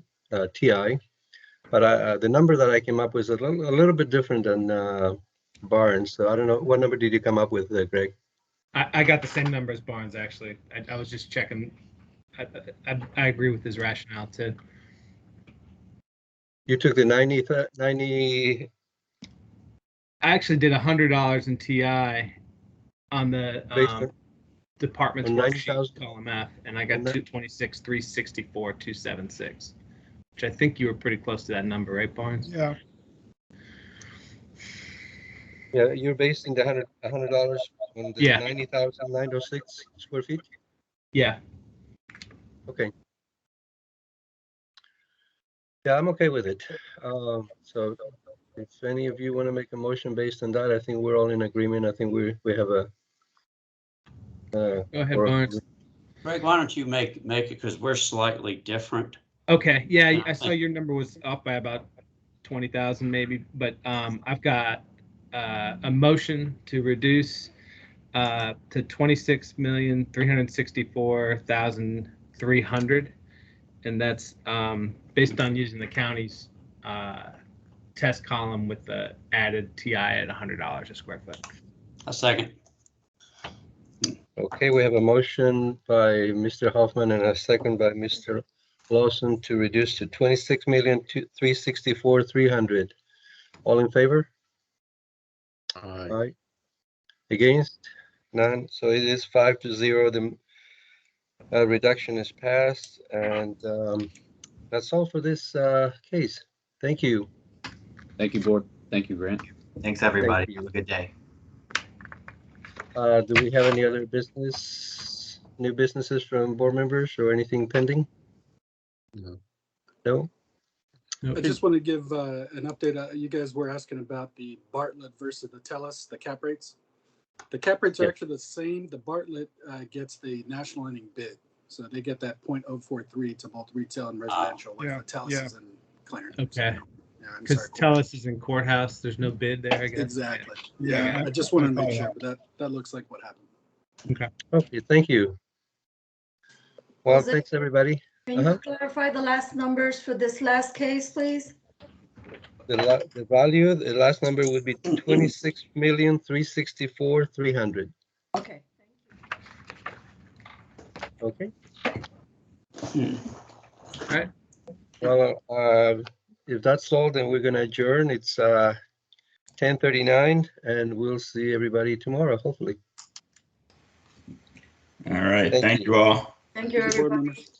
TI. But the number that I came up with is a little bit different than Barnes. So I don't know, what number did you come up with, Greg? I got the same number as Barnes, actually. I was just checking. I agree with his rationale too. You took the 90. I actually did $100 in TI on the department's worksheet, column F, and I got 226, 364, 276, which I think you were pretty close to that number, right, Barnes? Yeah. Yeah, you're basing the $100 on the Yeah. 90,906 square feet? Yeah. Okay. Yeah, I'm okay with it. So if any of you want to make a motion based on that, I think we're all in agreement. I think we have a. Go ahead, or- Barnes. Greg, why don't you make it, because we're slightly different. Okay. Yeah, Yeah, I saw your number was up by about 20,000 maybe, but I've got a motion to reduce to 26,364,300, and that's based on using the county's test column with the added TI at $100 a square foot. A second. Okay, we have a motion by Mr. Hoffman and a second by Mr. Lawson to reduce to 26,364,300. All in favor? Aye. Against? None. So it is 5-0. The reduction is passed, and that's all for this case. Thank you. Thank you, board. Thank you, Grant. Thanks, everybody. Thank you. Have a good day. Do we have any other new businesses from board members or anything pending? No. No? I just want to give an update. You guys were asking about the Bartlett versus the Tellus, the cap rates. The cap rates are Yeah. actually the same. The Bartlett gets the national lending bid. So they get that 0.043 to both retail and residential, like Yeah, the Tellus yeah. is in Clarendon. Okay. So, yeah, I'm Because sorry. Tellus is in courthouse. There's no bid there, I guess. Exactly. Yeah, Yeah, I just wanted to make sure, but that looks like what happened. Okay, thank you. Well, Jose, thanks, everybody. Can you clarify the last numbers for this last case, please? The value, the last number would be 26,364,300. Okay. Okay. All right. Well, if that's all, then we're gonna adjourn. It's 10:39, and we'll see everybody tomorrow, hopefully. All right. Thank Thank you. you all. Thank you, Thank you, board everybody. members.